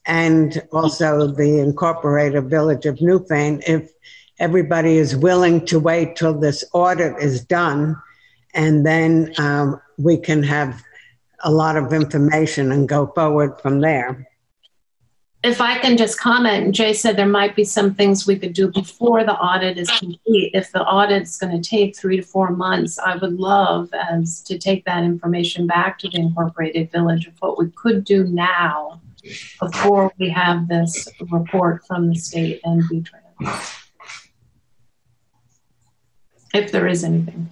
and also the Incorporated Village of Newfane if everybody is willing to wait till this audit is done, and then we can have a lot of information and go forward from there. If I can just comment, Jay said there might be some things we could do before the audit is complete. If the audit is going to take 3 to 4 months, I would love to take that information back to the Incorporated Village of what we could do now before we have this report from the state and V-Trans. If there is anything.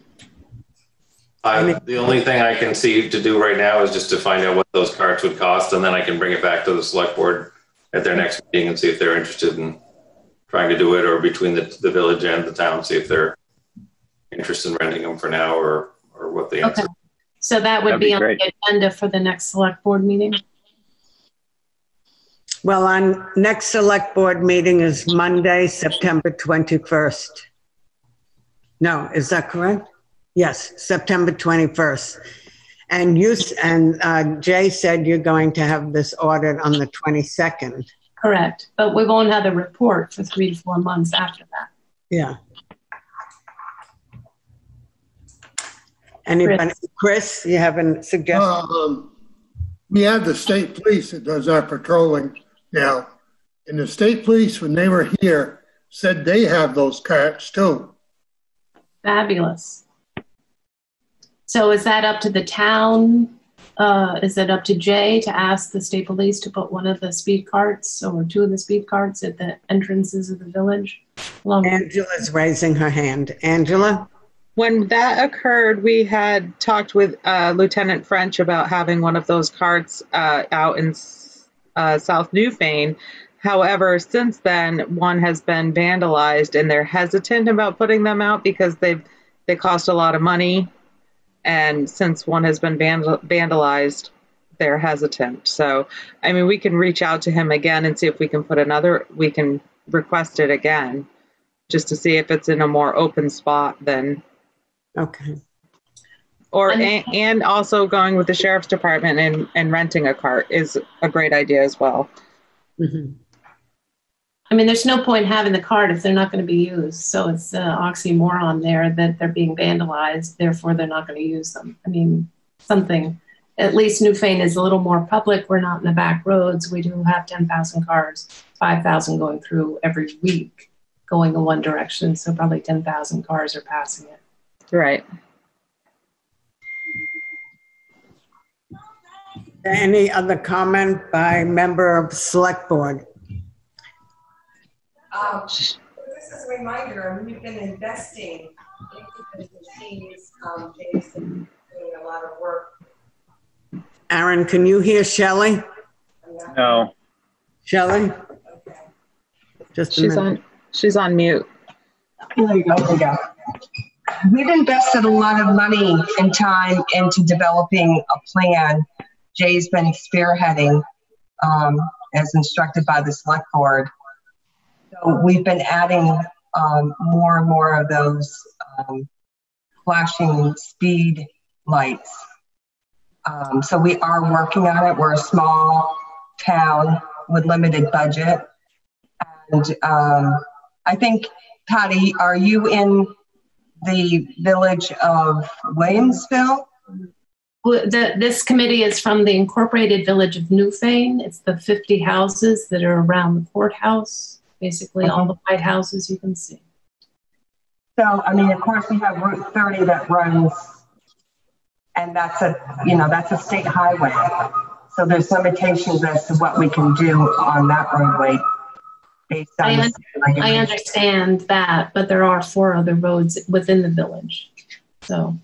The only thing I can see to do right now is just to find out what those carts would cost, and then I can bring it back to the select board at their next meeting and see if they're interested in trying to do it, or between the village and the town, see if they're interested in renting them for now or what the answer. Okay. So that would be on the agenda for the next select board meeting? Well, our next select board meeting is Monday, September 21st. No, is that correct? Yes, September 21st. And Jay said you're going to have this audit on the 22nd. Correct, but we won't have the report for 3 to 4 months after that. Yeah. Anybody? Chris, you have a suggestion? We have the state police that does our patrolling now. And the state police, when they were here, said they have those carts too. Fabulous. So is that up to the town? Is it up to Jay to ask the state police to put one of the speed carts or 2 of the speed carts at the entrances of the village? Angela's raising her hand. Angela? When that occurred, we had talked with Lieutenant French about having one of those carts out in South Newfane. However, since then, one has been vandalized, and they're hesitant about putting them out because they cost a lot of money. And since one has been vandalized, they're hesitant. So, I mean, we can reach out to him again and see if we can we can request it again, just to see if it's in a more open spot then. Okay. Or, and also going with the sheriff's department and renting a cart is a great idea as well. Mm-hmm. I mean, there's no point having the cart if they're not going to be used. So it's an oxymoron there that they're being vandalized, therefore they're not going to use them. I mean, at least Newfane is a little more public. We're not in the back roads. We do have 10,000 cars, 5,000 going through every week, going in one direction. So probably 10,000 cars are passing it. Right. Any other comment by member of select board? Just as a reminder, we've been investing into the machines. James been doing a lot of work. Aaron, can you hear Shelley? No. Shelley? Okay. Just a minute. She's on mute. There you go. There you go. We've invested a lot of money and time into developing a plan. Jay's been spearheading as instructed by the select board. So we've been adding more and more of those flashing speed lights. So we are working on it. We're a small town with limited budget. And I think, Patty, are you in the village of Williamsville? This committee is from the Incorporated Village of Newfane. It's the 50 houses that are around the courthouse, basically all the white houses you can see. So, I mean, of course, we have Route 30 that runs, and that's a state highway. So there's limitations as to what we can do on that roadway. Based on I understand that, but there are 4 other roads within the village. So.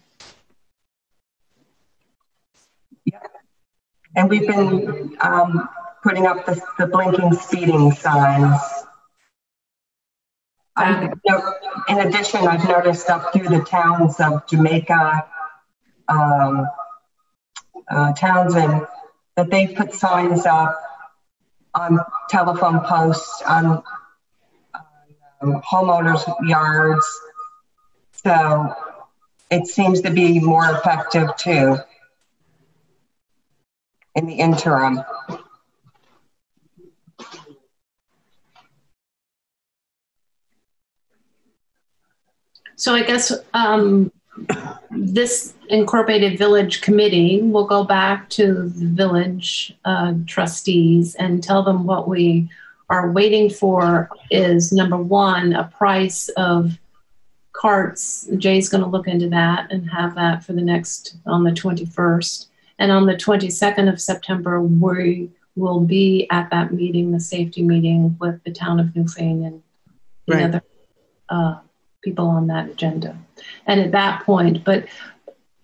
And we've been putting up the blinking speeding signs. in addition, I've noticed up through the towns of Jamaica, Townsend, that they've put signs up on telephone posts, on homeowners' yards. So it seems to be more effective too in the interim. So I guess this incorporated village committee will go back to the village trustees and tell them what we are waiting for is, number one, a price of carts. Jay's going to look into that and have that for the next, on the 21st. And on the 22nd of September, we will be at that meeting, the safety meeting with the town of Newfane and the other people on that agenda. And at that point, but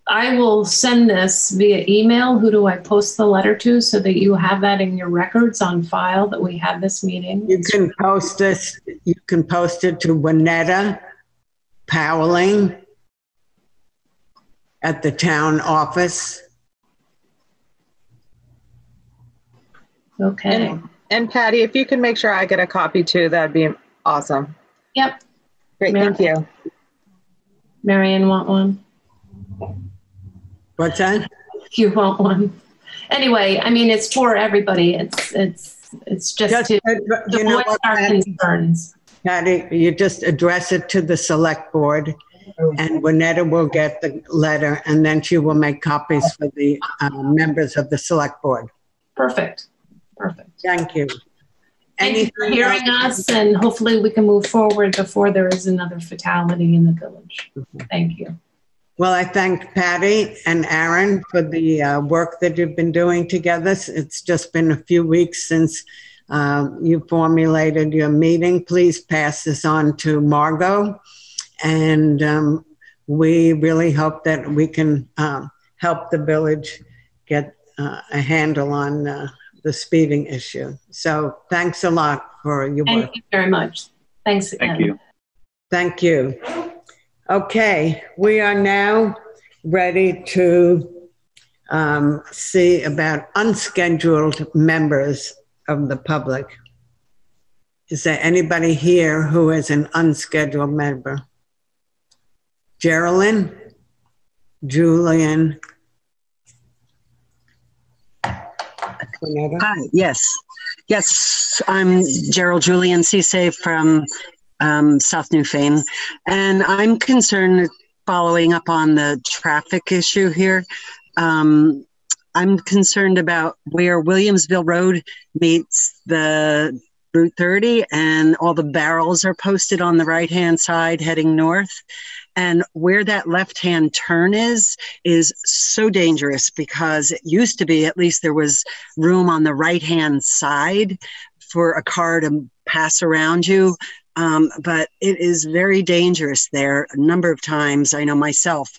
I will send this via email. Who do I post the letter to so that you have that in your records on file that we had this meeting? You can post this. You can post it to Winetta Powling at the town office. Okay. And Patty, if you can make sure I get a copy too, that'd be awesome. Yep. Great, thank you. Marion, want one? What's that? You want one? Anyway, I mean, it's for everybody. It's just to voice our concerns. Patty, you just address it to the select board, and Winetta will get the letter, and then she will make copies for the members of the select board. Perfect. Perfect. Thank you. Thank you for hearing us, and hopefully we can move forward before there is another fatality in the village. Thank you. Well, I thank Patty and Aaron for the work that you've been doing together. It's just been a few weeks since you formulated your meeting. Please pass this on to Margot, and we really hope that we can help the village get a handle on the speeding issue. So thanks a lot for your work. Thank you very much. Thanks again. Thank you. Thank you. Okay, we are now ready to see about unscheduled members of the public. Is there anybody here who is an unscheduled member? Geraldine? Julian? Hi, yes, I'm Gerald Julian Cisse from South Newfane, and I'm concerned, following up on the traffic issue here, I'm concerned about where Williamsville Road meets the Route 30, and all the barrels are posted on the right-hand side heading north. And where that left-hand turn is so dangerous, because it used to be, at least there was room on the right-hand side for a car to pass around you. But it is very dangerous there a number of times. I know myself,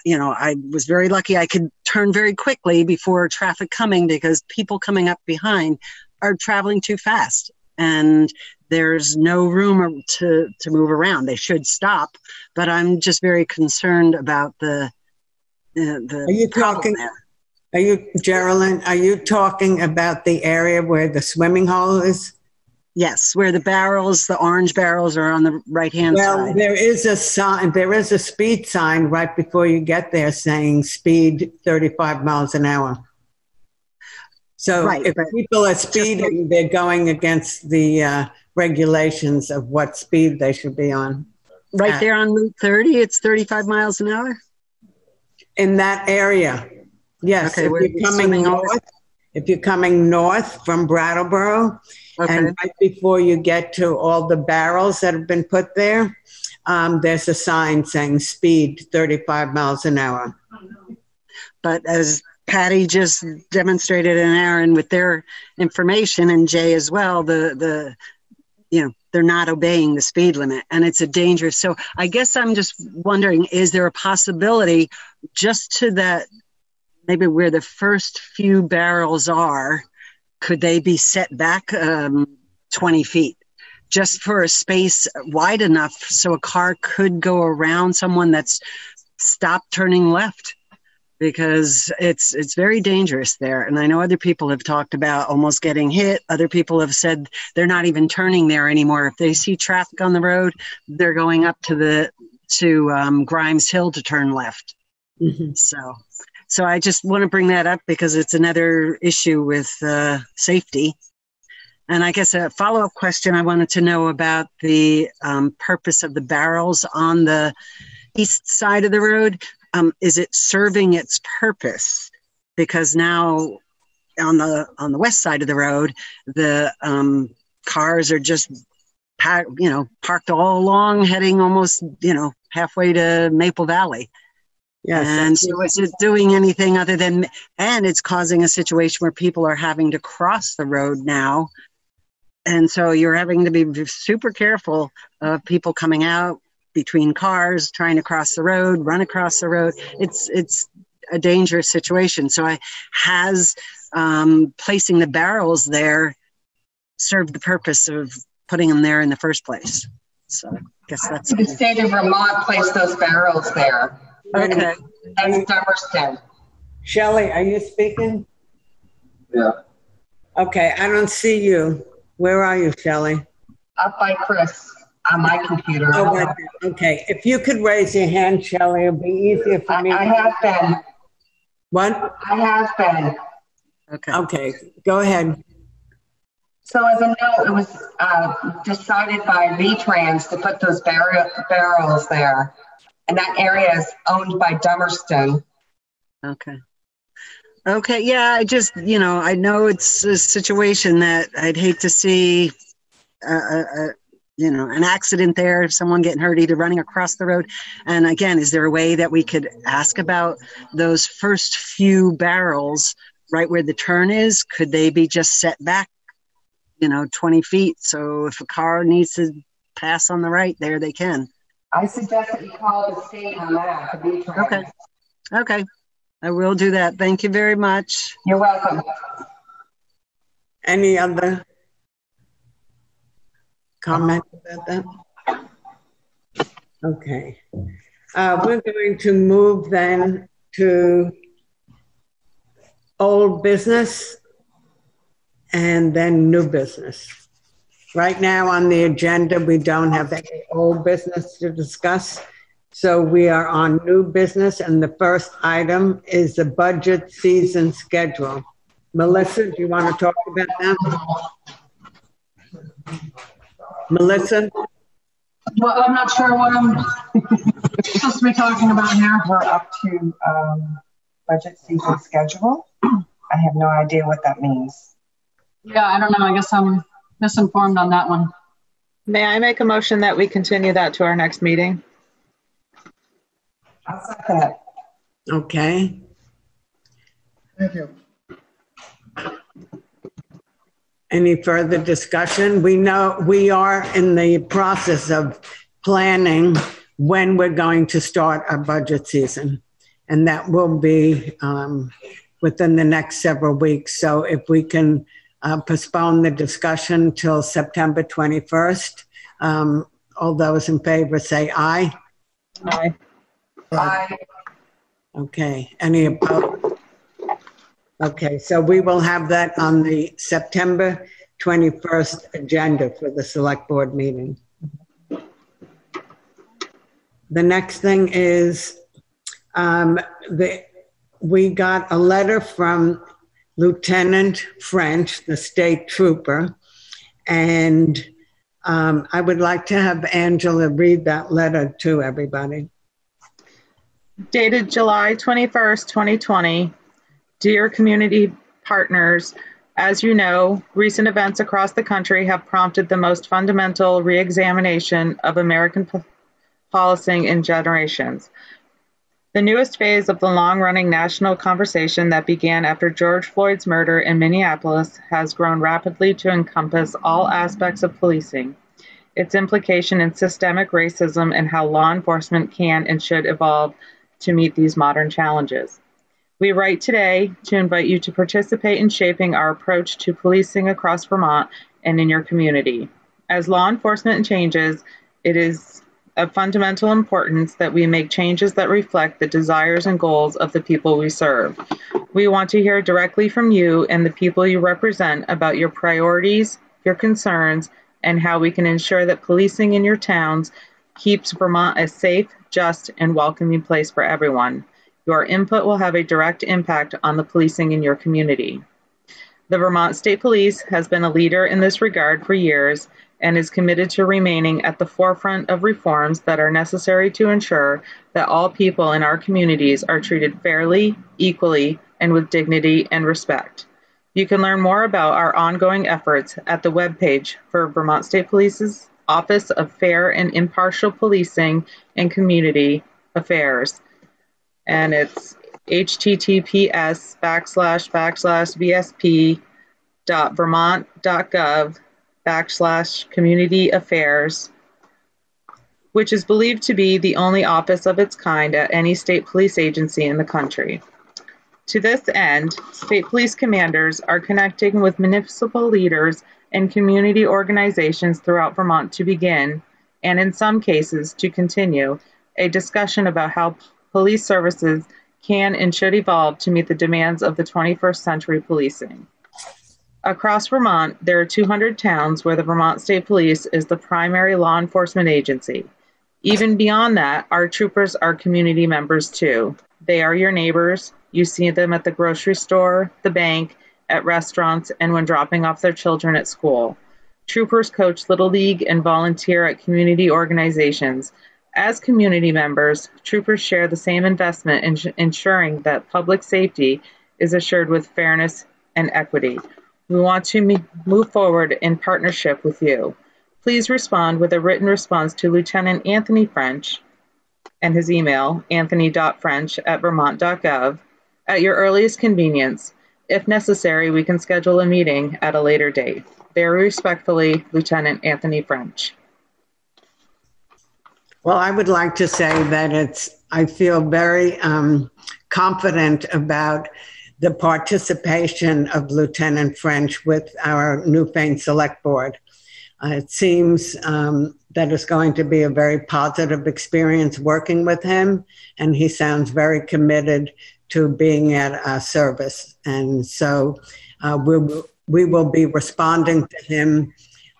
I was very lucky I could turn very quickly before traffic coming, because people coming up behind are traveling too fast. And there's no room to move around. They should stop, but I'm just very concerned about the Are you talking? Are you, Geraldine? Are you talking about the area where the swimming hole is? Yes, where the orange barrels are on the right-hand side. Well, there is a sign. There is a speed sign right before you get there saying speed 35 miles an hour. So if people are speeding, they're going against the regulations of what speed they should be on. Right there on Route 30, it's 35 miles an hour? In that area, yes. Okay, if you're coming north from Brattleboro, and right before you get to all the barrels that have been put there, there's a sign saying speed 35 miles an hour. But as Patty just demonstrated, and Aaron with their information, and Jay as well, they're not obeying the speed limit, and it's a dangerous. So I guess I'm just wondering, is there a possibility just to that, maybe where the first few barrels are, could they be set back 20 feet just for a space wide enough so a car could go around someone that's stopped turning left, because it's very dangerous there. And I know other people have talked about almost getting hit. Other people have said they're not even turning there anymore. If they see traffic on the road, they're going up to Grimes Hill to turn left. Mm-hmm. So I just want to bring that up because it's another issue with safety. And I guess a follow-up question, I wanted to know about the purpose of the barrels on the east side of the road. Is it serving its purpose? Because now on the west side of the road, the cars are just parked all along, heading almost halfway to Maple Valley. Yes, and so is it doing anything other than, and it's causing a situation where people are having to cross the road now. And so you're having to be super careful of people coming out between cars, trying to cross the road, run across the road. It's a dangerous situation. So has placing the barrels there served the purpose of putting them there in the first place? So I guess that's the state of Vermont placed those barrels there. Okay. That's Dummerston. Shelley, are you speaking? Yeah. Okay, I don't see you. Where are you, Shelley? Up by Chris on my computer. Oh, right there. Okay, if you could raise your hand, Shelley, it'll be easier for me. I have been. What? I have been. Okay. Okay, go ahead. So as a note, it was decided by VTrans to put those barrels there. And that area is owned by Dummerston. Okay. Okay, yeah, I just, I know it's a situation that I'd hate to see, an accident there, someone getting hurt, either running across the road. And again, is there a way that we could ask about those first few barrels right where the turn is? Could they be just set back, 20 feet? So if a car needs to pass on the right there, they can. I suggest that you call the state on that, the VTrans. Okay. I will do that. Thank you very much. You're welcome. Any other comments about that? Okay. We're going to move then to old business and then new business. Right now on the agenda, we don't have any old business to discuss. So we are on new business, and the first item is the budget season schedule. Melissa, do you want to talk about that? Melissa? Well, I'm not sure what I'm supposed to be talking about here. We're up to budget season schedule. I have no idea what that means. Yeah, I don't know. I guess I'm misinformed on that one. May I make a motion that we continue that to our next meeting? I'll second it. Okay. Thank you. Any further discussion? We know we are in the process of planning when we're going to start our budget season, and that will be within the next several weeks. So if we can postpone the discussion till September 21st, all those in favor say aye. Aye. Aye. Okay, any opposed? Okay, so we will have that on the September 21st agenda for the select board meeting. The next thing is we got a letter from Lieutenant French, the state trooper, and I would like to have Angela read that letter to everybody. Dated July 21st, 2020. Dear community partners, as you know, recent events across the country have prompted the most fundamental re-examination of American policing in generations. The newest phase of the long-running national conversation that began after George Floyd's murder in Minneapolis has grown rapidly to encompass all aspects of policing, its implication in systemic racism, and how law enforcement can and should evolve to meet these modern challenges. We write today to invite you to participate in shaping our approach to policing across Vermont and in your community. As law enforcement changes, it is of fundamental importance that we make changes that reflect the desires and goals of the people we serve. We want to hear directly from you and the people you represent about your priorities, your concerns, and how we can ensure that policing in your towns keeps Vermont a safe, just, and welcoming place for everyone. Your input will have a direct impact on the policing in your community. The Vermont State Police has been a leader in this regard for years and is committed to remaining at the forefront of reforms that are necessary to ensure that all people in our communities are treated fairly, equally, and with dignity and respect. You can learn more about our ongoing efforts at the webpage for Vermont State Police's Office of Fair and Impartial Policing and Community Affairs. And it's https://vsp.vermont.gov/community affairs, which is believed to be the only office of its kind at any state police agency in the country. To this end, state police commanders are connecting with municipal leaders and community organizations throughout Vermont to begin, and in some cases to continue, a discussion about how police services can and should evolve to meet the demands of the 21st century policing. Across Vermont, there are 200 towns where the Vermont State Police is the primary law enforcement agency. Even beyond that, our troopers are community members too. They are your neighbors. You see them at the grocery store, the bank, at restaurants, and when dropping off their children at school. Troopers coach Little League and volunteer at community organizations. As community members, troopers share the same investment in ensuring that public safety is assured with fairness and equity. We want to move forward in partnership with you. Please respond with a written response to Lieutenant Anthony French and his email, anthony.french@vermont.gov, at your earliest convenience. If necessary, we can schedule a meeting at a later date. Very respectfully, Lieutenant Anthony French. Well, I would like to say that I feel very confident about the participation of Lieutenant French with our Newfane Select Board. It seems that it's going to be a very positive experience working with him, and he sounds very committed to being at our service. And so we will be responding to him.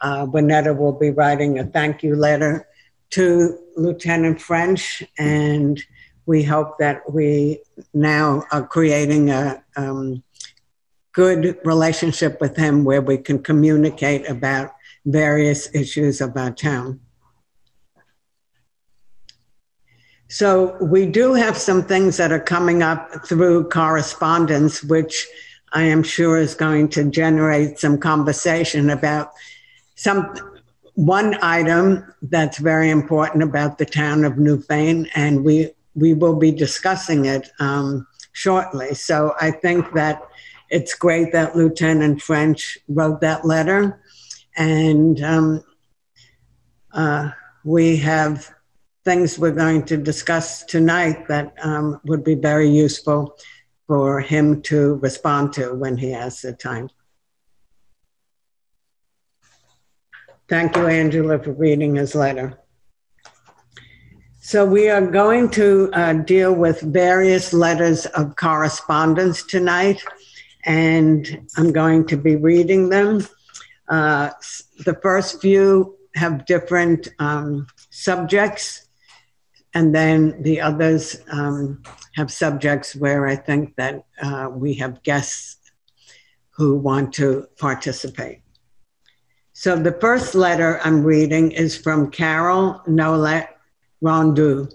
Winetta will be writing a thank you letter to Lieutenant French, and we hope that we now are creating a good relationship with him where we can communicate about various issues of our town. So we do have some things that are coming up through correspondence, which I am sure is going to generate some conversation about one item that's very important about the town of Newfane, and we will be discussing it shortly. So I think that it's great that Lieutenant French wrote that letter, and we have things we're going to discuss tonight that would be very useful for him to respond to when he has the time. Thank you, Angela, for reading his letter. So we are going to deal with various letters of correspondence tonight, and I'm going to be reading them. The first few have different subjects, and then the others have subjects where I think that we have guests who want to participate. So the first letter I'm reading is from Carol Nolet Rondeau.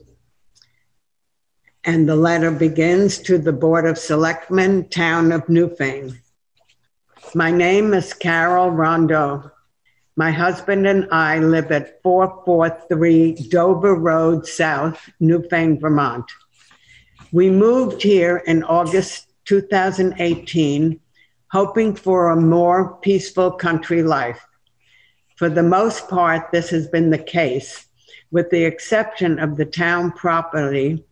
And the letter begins, to the Board of Selectmen, Town of Newfane. My name is Carol Rondeau. My husband and I live at 443 Dover Road South, Newfane, Vermont. We moved here in August 2018, hoping for a more peaceful country life. For the most part, this has been the case, with the exception of the town property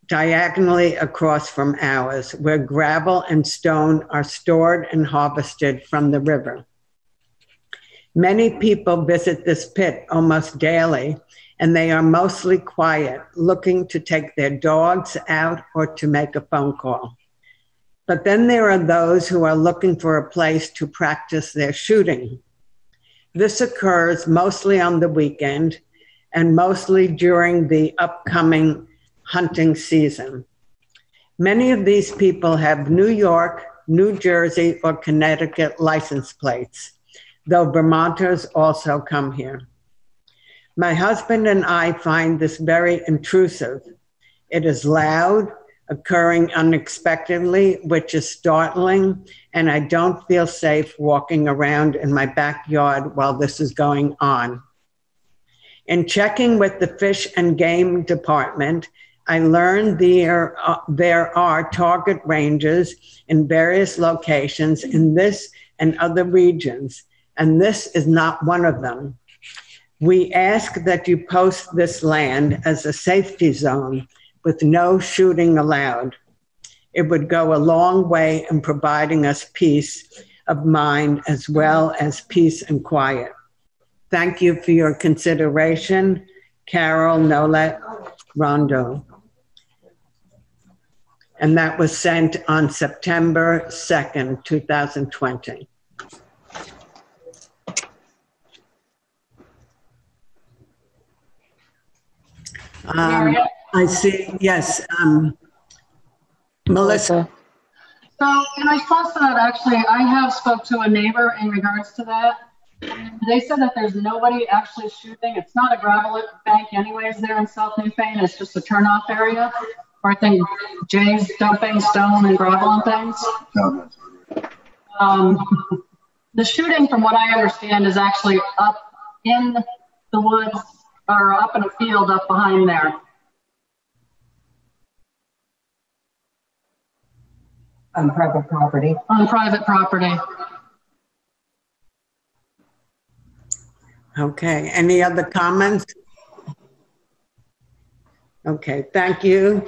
diagonally across from ours, where gravel and stone are stored and harvested from the river. Many people visit this pit almost daily, and they are mostly quiet, looking to take their dogs out or to make a phone call. But then there are those who are looking for a place to practice their shooting. This occurs mostly on the weekend and mostly during the upcoming hunting season. Many of these people have New York, New Jersey, or Connecticut license plates, though Vermonters also come here. My husband and I find this very intrusive. It is loud, occurring unexpectedly, which is startling, and I don't feel safe walking around in my backyard while this is going on. In checking with the Fish and Game Department, I learned there are target ranges in various locations in this and other regions, and this is not one of them. We ask that you post this land as a safety zone with no shooting allowed. It would go a long way in providing us peace of mind as well as peace and quiet. Thank you for your consideration. Carol Nolet Rondo. And that was sent on September 2nd, 2020. I see, yes, Melissa. So in response to that, actually, I have spoke to a neighbor in regards to that. And they said that there's nobody actually shooting. It's not a gravel bank anyways there in South Newfane. It's just a turnoff area where I think Jay's dumping stone and gravel and things. The shooting, from what I understand, is actually up in the woods or up in a field up behind there. On private property. On private property. Okay, any other comments? Okay, thank you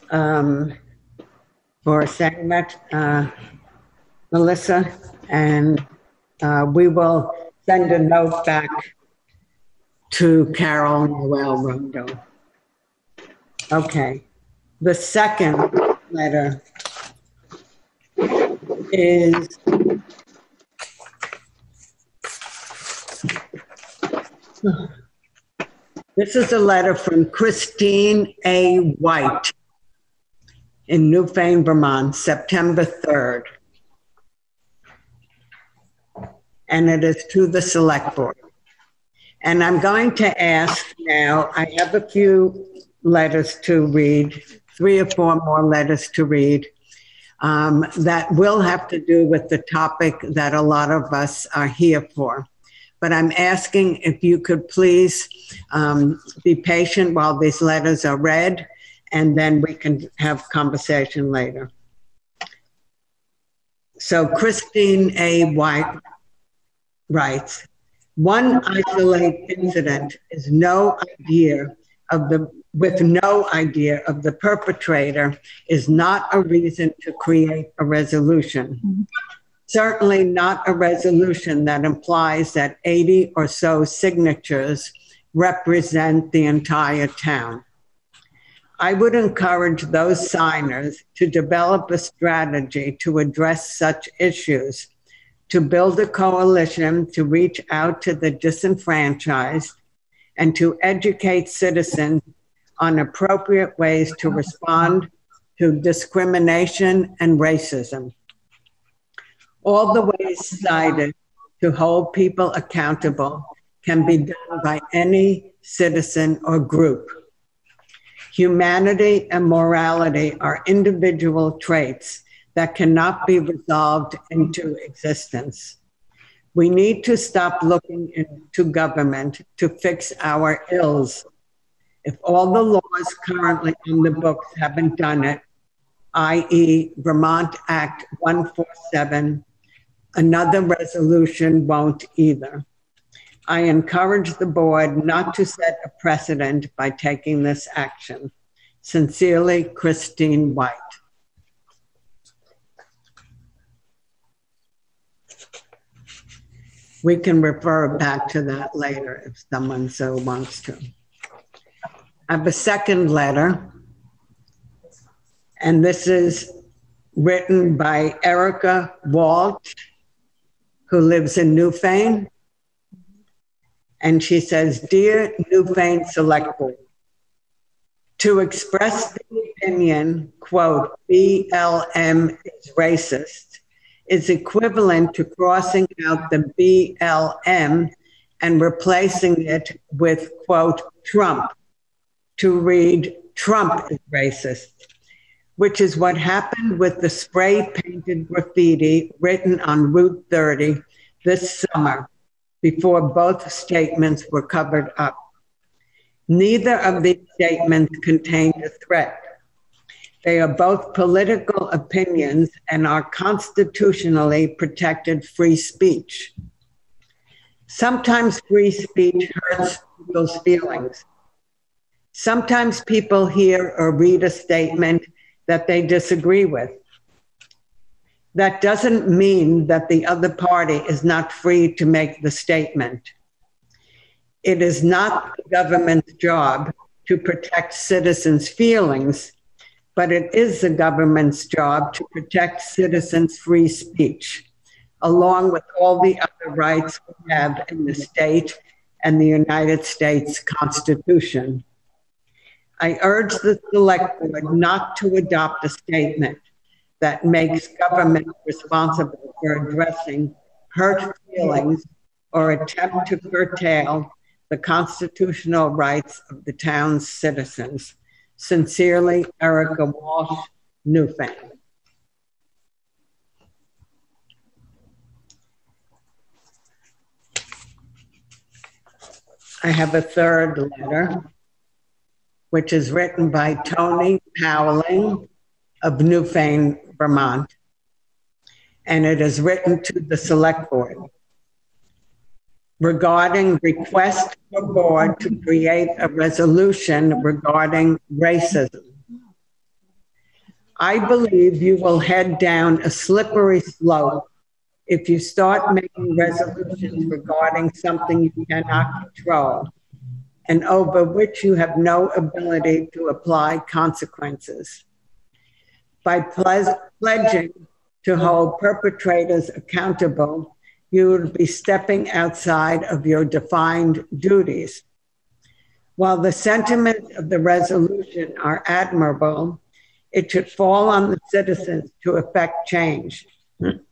for saying that, Melissa, and we will send a note back to Carol Noel Rondo. Okay, the second letter is this is a letter from Christine A. White in Newfane, Vermont, September 3rd. And it is to the Select Board. And I'm going to ask now, I have a few letters to read, 3 or 4 more letters to read. That will have to do with the topic that a lot of us are here for. But I'm asking if you could please be patient while these letters are read, and then we can have conversation later. So Christine A. White writes, one isolated incident is with no idea of the perpetrator is not a reason to create a resolution. Mm-hmm. Certainly not a resolution that implies that 80 or so signatures represent the entire town. I would encourage those signers to develop a strategy to address such issues, to build a coalition to reach out to the disenfranchised, and to educate citizens on appropriate ways to respond to discrimination and racism. All the ways cited to hold people accountable can be done by any citizen or group. Humanity and morality are individual traits that cannot be resolved into existence. We need to stop looking into government to fix our ills. If all the laws currently in the books haven't done it, i.e. Vermont Act 147, another resolution won't either. I encourage the board not to set a precedent by taking this action. Sincerely, Christine White. We can refer back to that later if someone so wants to. I have a second letter, and this is written by Erica Walt, who lives in Newfane. And she says, "Dear Newfane Select Board, to express the opinion, quote, BLM is racist, is equivalent to crossing out the BLM and replacing it with, quote, Trump, to read Trump is racist, which is what happened with the spray-painted graffiti written on Route 30 this summer before both statements were covered up. Neither of these statements contained a threat. They are both political opinions and are constitutionally protected free speech. Sometimes free speech hurts people's feelings. Sometimes people hear or read a statement that they disagree with. That doesn't mean that the other party is not free to make the statement. It is not the government's job to protect citizens' feelings, but it is the government's job to protect citizens' free speech, along with all the other rights we have in the state and the United States Constitution. I urge the Select Board not to adopt a statement that makes government responsible for addressing hurt feelings or attempt to curtail the constitutional rights of the town's citizens. Sincerely, Erica Walsh, Newfane. I have a third letter, which is written by Tony Howling of Newfane, Vermont, and it is written to the Select Board regarding request for board to create a resolution regarding racism. I believe you will head down a slippery slope if you start making resolutions regarding something you cannot control and over which you have no ability to apply consequences. By pledging to hold perpetrators accountable, you would be stepping outside of your defined duties. While the sentiments of the resolution are admirable, it should fall on the citizens to effect change.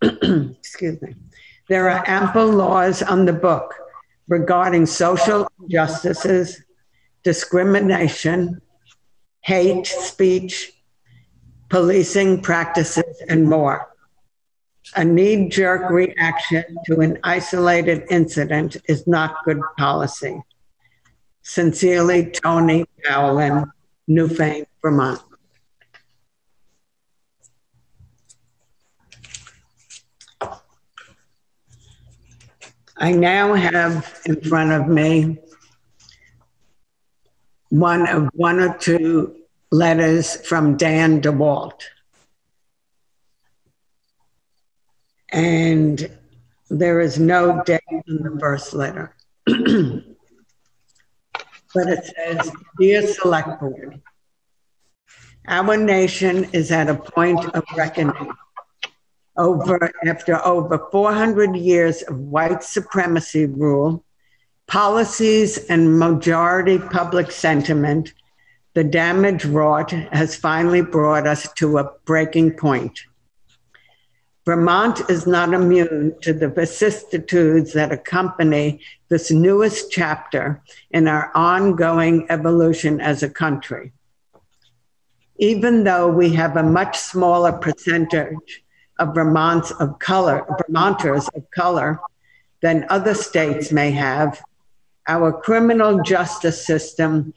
Excuse me. There are ample laws on the book regarding social injustices, discrimination, hate speech, policing practices, and more. A knee-jerk reaction to an isolated incident is not good policy. Sincerely, Tony Howland, Newfane, Vermont. I now have in front of me one or two letters from Dan DeWalt. And there is no date in the first letter. But it says, "Dear Select Board, our nation is at a point of reckoning. After over 400 years of white supremacy rule, policies, and majority public sentiment, the damage wrought has finally brought us to a breaking point. Vermont is not immune to the vicissitudes that accompany this newest chapter in our ongoing evolution as a country. Even though we have a much smaller percentage of Vermonters of color than other states may have, our criminal justice system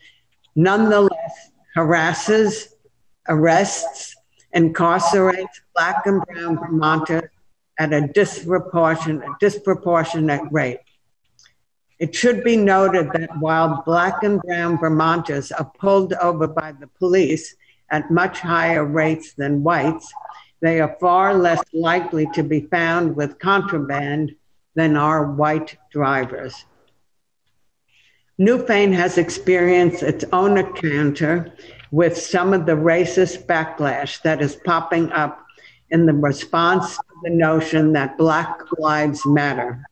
nonetheless harasses, arrests, incarcerates Black and brown Vermonters at a disproportionate rate. It should be noted that while Black and brown Vermonters are pulled over by the police at much higher rates than whites, they are far less likely to be found with contraband than are white drivers. Newfane has experienced its own encounter with some of the racist backlash that is popping up in the response to the notion that Black Lives Matter.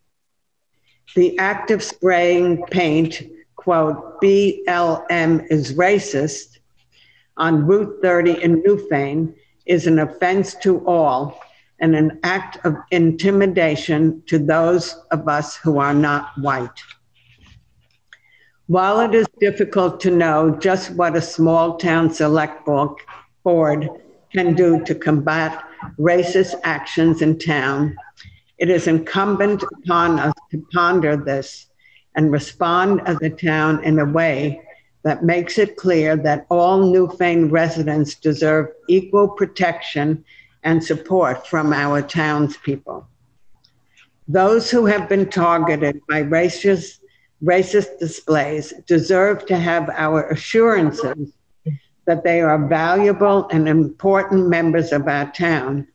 The act of spraying paint, quote, BLM is racist, on Route 30 in Newfane is an offense to all and an act of intimidation to those of us who are not white. While it is difficult to know just what a small town select board can do to combat racist actions in town, it is incumbent upon us to ponder this and respond as a town in a way that makes it clear that all Newfane residents deserve equal protection and support from our townspeople. Those who have been targeted by racist displays deserve to have our assurances that they are valuable and important members of our town,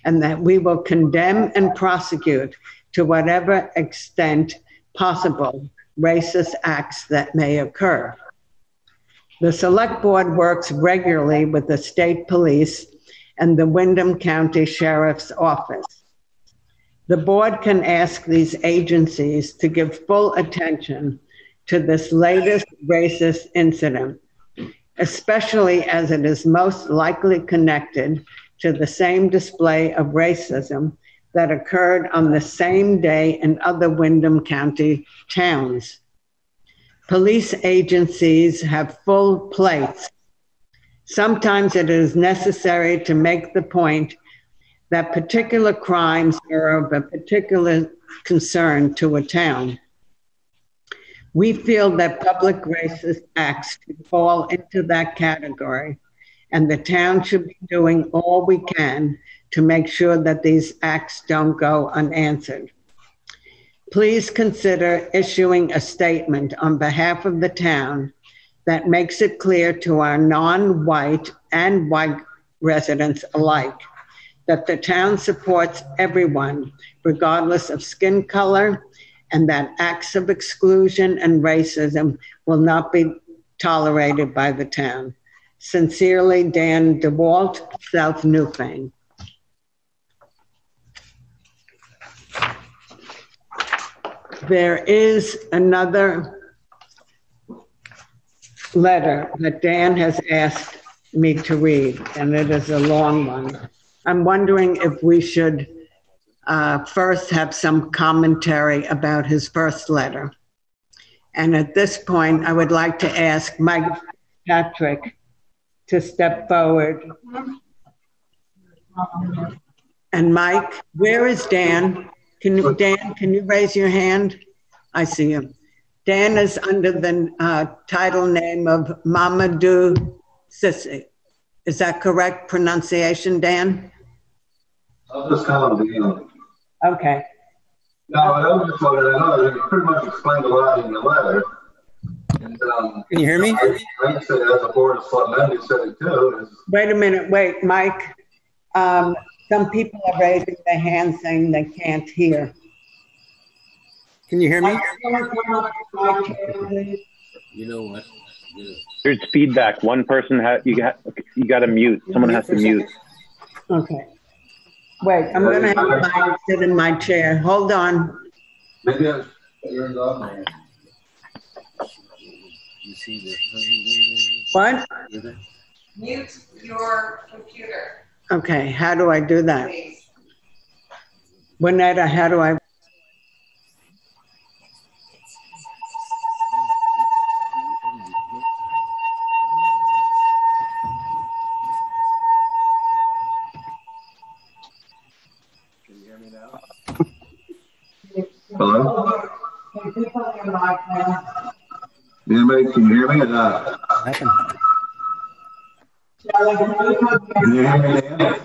and that we will condemn and prosecute to whatever extent possible racist acts that may occur. The Select Board works regularly with the state police and the Windham County Sheriff's Office. The board can ask these agencies to give full attention to this latest racist incident, especially as it is most likely connected to the same display of racism that occurred on the same day in other Windham County towns. Police agencies have full plates. Sometimes it is necessary to make the point that particular crimes are of a particular concern to a town. We feel that public racist acts should fall into that category, and the town should be doing all we can to make sure that these acts don't go unanswered. Please consider issuing a statement on behalf of the town that makes it clear to our non-white and white residents alike that the town supports everyone, regardless of skin color, and that acts of exclusion and racism will not be tolerated by the town. Sincerely, Dan DeWalt, South Newfane. There is another letter that Dan has asked me to read, and it is a long one. I'm wondering if we should first have some commentary about his first letter. And at this point, I would like to ask Mike Patrick to step forward. And Mike, where is Dan? Dan, can you raise your hand? I see him. Dan is under the title name of Mamadou Sissi. Is that correct pronunciation, Dan? I'll just call him Dan. Okay. No, I was just wondering, I know you pretty much explained a lot in the letter. And, can you hear me? I said as a board of selectmen, you said it too. Wait a minute, wait, Mike. Some people are raising their hands saying they can't hear. Can you hear me? You know what? There's feedback. One person you got to mute. Someone has to mute. Okay. Wait, I'm going to have Mike sit in my chair. Hold on. Maybe I turned off. You see the what? Mute your computer. Okay, how do I do that? Juanetta, how do I? Hello? Anybody can you hear me or not? Can you hear me, Dan?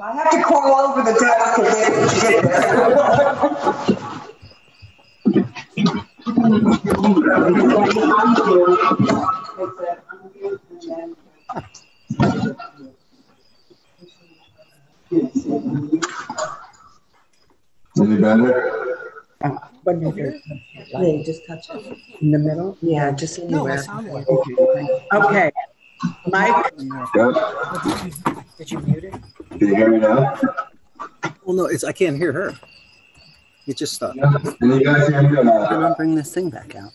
I have to crawl over the desk to get Any better? What is it? Yeah, just touch it. In the middle? Yeah, just anywhere. Okay. Mike? Yep. Did you mute it? Can you hear me now? Well, no, I can't hear her. It just stopped. Can you guys hear me or not? I'm gonna bring this thing back out.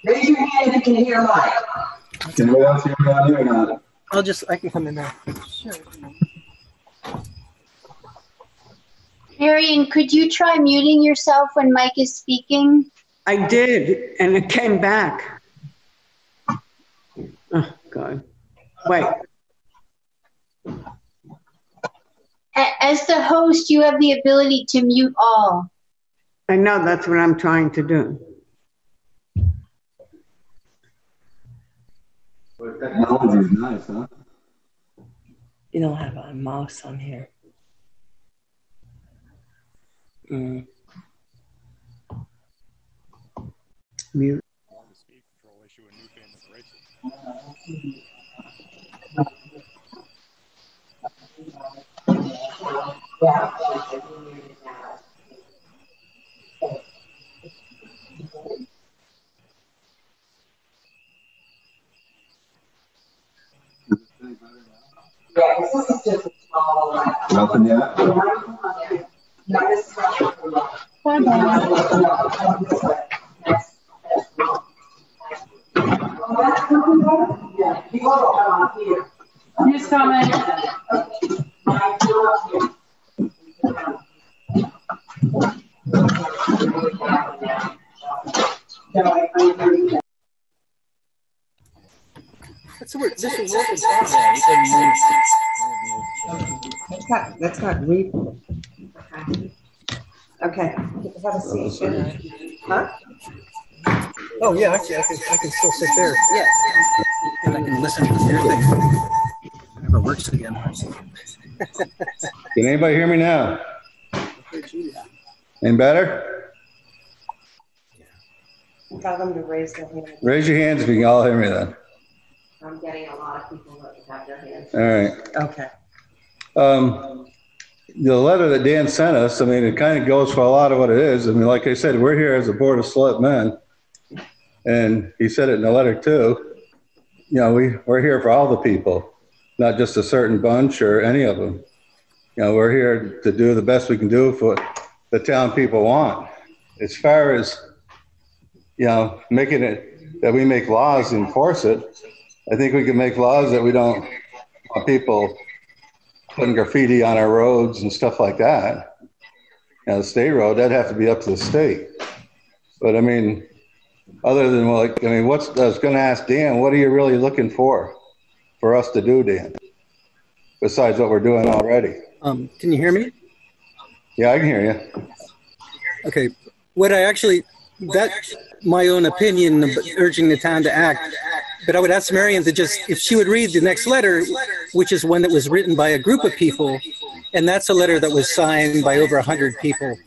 Raise your hand if you can hear Mike. Can anyone else hear me on here or not? I can come in there. Sure. Marion, could you try muting yourself when Mike is speaking? I did, and it came back. Oh, God. Wait. As the host, you have the ability to mute all. I know, that's what I'm trying to do. Technology is nice, huh? You don't have a mouse on here. Mute. Yeah, this is just a small. Nothing yet? No, this is He's coming. That's weird. This is working. That's got replay. Okay. Have a seat. Huh? Oh yeah, actually, I can still sit there. Yeah, and I can listen to the thing. Never works again. Can anybody hear me now? Any better? Tell them to raise their hand. Raise your hands if you can all hear me then. I'm getting a lot of people that have their hands. All right. Okay. The letter that Dan sent us, I mean, it kind of goes for a lot of what it is. I mean, like I said, we're here as a board of selectmen, and he said it in the letter too. You know, we're here for all the people, not just a certain bunch or any of them. You know, we're here to do the best we can do for what the town people want. As far as, you know, making it that we make laws and enforce it, I think we can make laws that we don't want people putting graffiti on our roads and stuff like that. You know, the state road, that'd have to be up to the state. But I mean, other than like, I mean, I was going to ask Dan, what are you really looking for us to do, Dan? Besides what we're doing already. Can you hear me? Yeah, I can hear you. Okay. What I actually, that's my own opinion of urging the town to act. But I would ask Marion to just, if she would read the next letter, which is one that was written by a group of people, and that's a letter that was signed by over 100 people.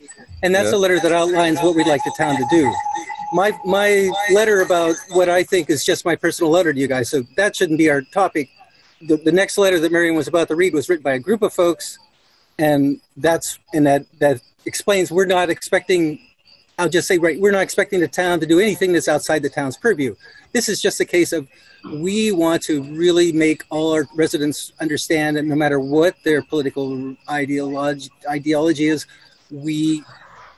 And that's a letter that outlines what we'd like the town to do. My letter about what I think is just my personal letter to you guys, so that shouldn't be our topic. The next letter that Marion was about to read was written by a group of folks, and that explains we're not expecting, I'll just say, right, we're not expecting the town to do anything that's outside the town's purview. This is just a case of we want to really make all our residents understand that no matter what their political ideology is, we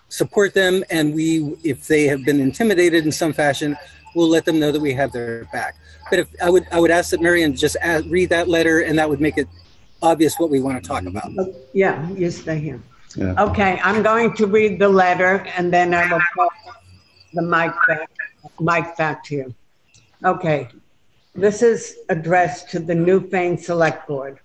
support them, and if they have been intimidated in some fashion, we'll let them know that we have their back. But if I would ask that Marion just read that letter, and that would make it obvious what we want to talk about. Yeah, you stay here. Yeah. Okay, I'm going to read the letter, and then I will pass the mic back to you. Okay, this is addressed to the Newfane Select Board.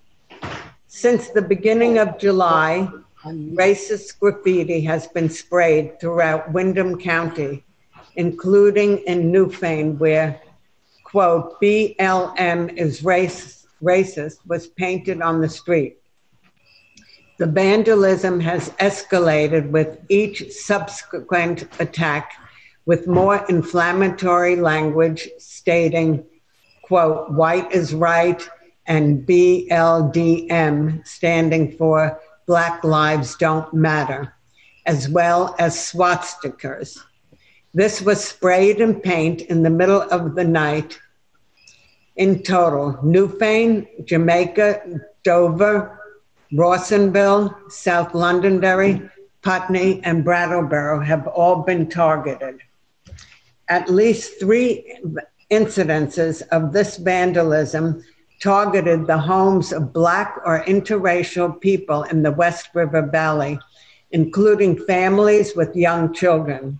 Since the beginning of July, racist graffiti has been sprayed throughout Windham County, including in Newfane, where, quote, BLM is racist was painted on the street. The vandalism has escalated with each subsequent attack, with more inflammatory language stating, quote, white is right and BLDM, standing for Black Lives Don't Matter, as well as swastikas. This was sprayed in paint in the middle of the night. In total, Newfane, Jamaica, Dover, Rawsonville, South Londonderry, Putney, and Brattleboro have all been targeted. At least 3 incidences of this vandalism targeted the homes of Black or interracial people in the West River Valley, including families with young children.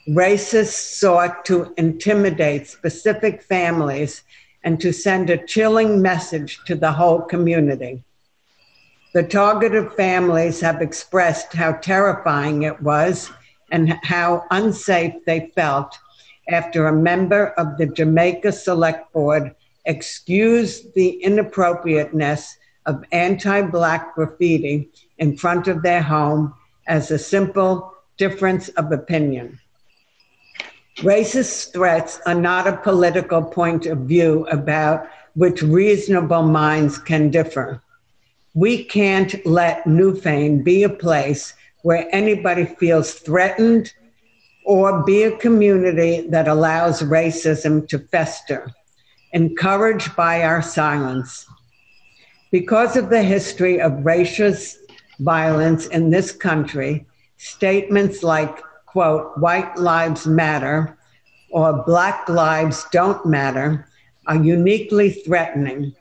Racists sought to intimidate specific families and to send a chilling message to the whole community. The targeted families have expressed how terrifying it was and how unsafe they felt after a member of the Jamaica Select Board excused the inappropriateness of anti-Black graffiti in front of their home as a simple difference of opinion. Racist threats are not a political point of view about which reasonable minds can differ. We can't let Newfane be a place where anybody feels threatened or be a community that allows racism to fester, encouraged by our silence. Because of the history of racist violence in this country, statements like, quote, "White lives matter" or "Black lives don't matter" are uniquely threatening.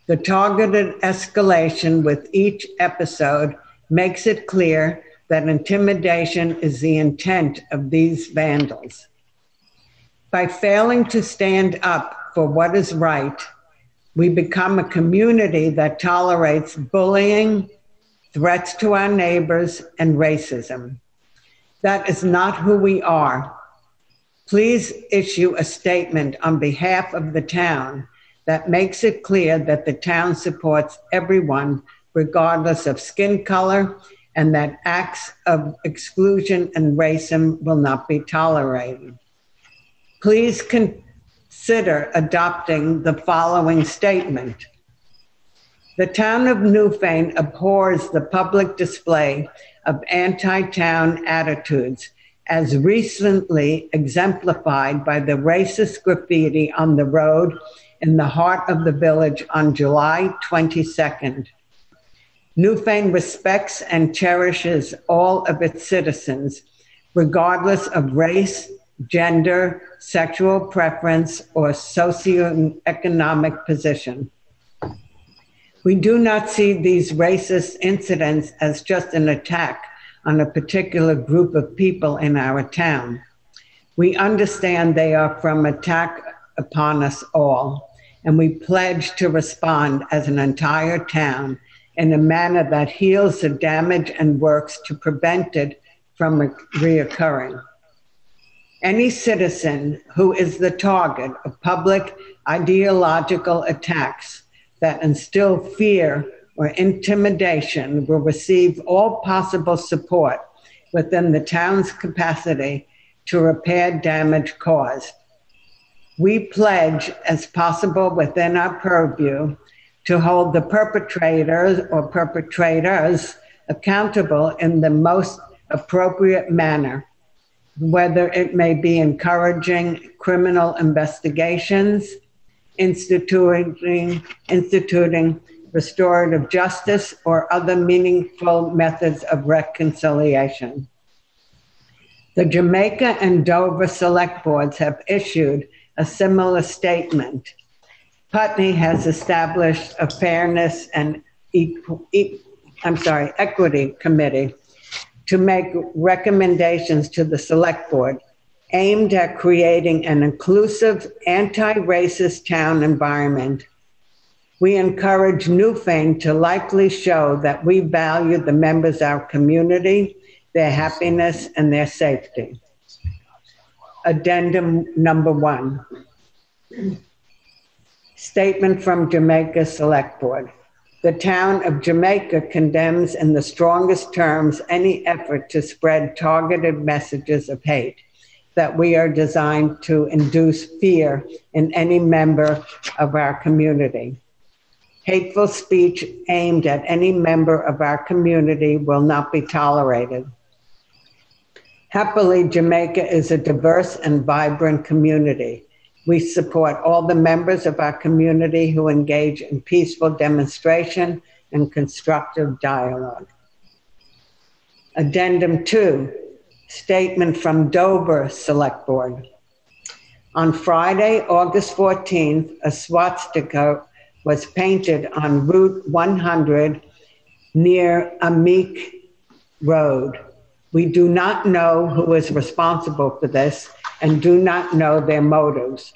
The targeted escalation with each episode makes it clear that intimidation is the intent of these vandals. By failing to stand up for what is right, we become a community that tolerates bullying, threats to our neighbors, and racism. That is not who we are. Please issue a statement on behalf of the town that makes it clear that the town supports everyone, regardless of skin color, and that acts of exclusion and racism will not be tolerated. Please consider adopting the following statement. The town of Newfane abhors the public display of anti-town attitudes, as recently exemplified by the racist graffiti on the road in the heart of the village on July 22nd. Newfane respects and cherishes all of its citizens, regardless of race, gender, sexual preference, or socioeconomic position. We do not see these racist incidents as just an attack on a particular group of people in our town. We understand they are from attack upon us all, and we pledge to respond as an entire town in a manner that heals the damage and works to prevent it from reoccurring. Any citizen who is the target of public ideological attacks that instill fear or intimidation will receive all possible support within the town's capacity to repair damage caused. We pledge, as possible within our purview, to hold the perpetrators or perpetrators accountable in the most appropriate manner, whether it may be encouraging criminal investigations, instituting restorative justice, or other meaningful methods of reconciliation. The Jamaica and Dover Select Boards have issued a similar statement. Putney has established a Fairness and Equity Committee to make recommendations to the Select Board aimed at creating an inclusive, anti-racist town environment. We encourage Newfane to likely show that we value the members of our community, their happiness, and their safety. Addendum number 1. Statement from Jamaica Select Board. The town of Jamaica condemns in the strongest terms any effort to spread targeted messages of hate that we are designed to induce fear in any member of our community. Hateful speech aimed at any member of our community will not be tolerated. Happily, Jamaica is a diverse and vibrant community. We support all the members of our community who engage in peaceful demonstration and constructive dialogue. Addendum 2, statement from Dover Select Board. On Friday, August 14th, a swastika was painted on Route 100 near Amique Road. We do not know who is responsible for this and do not know their motives.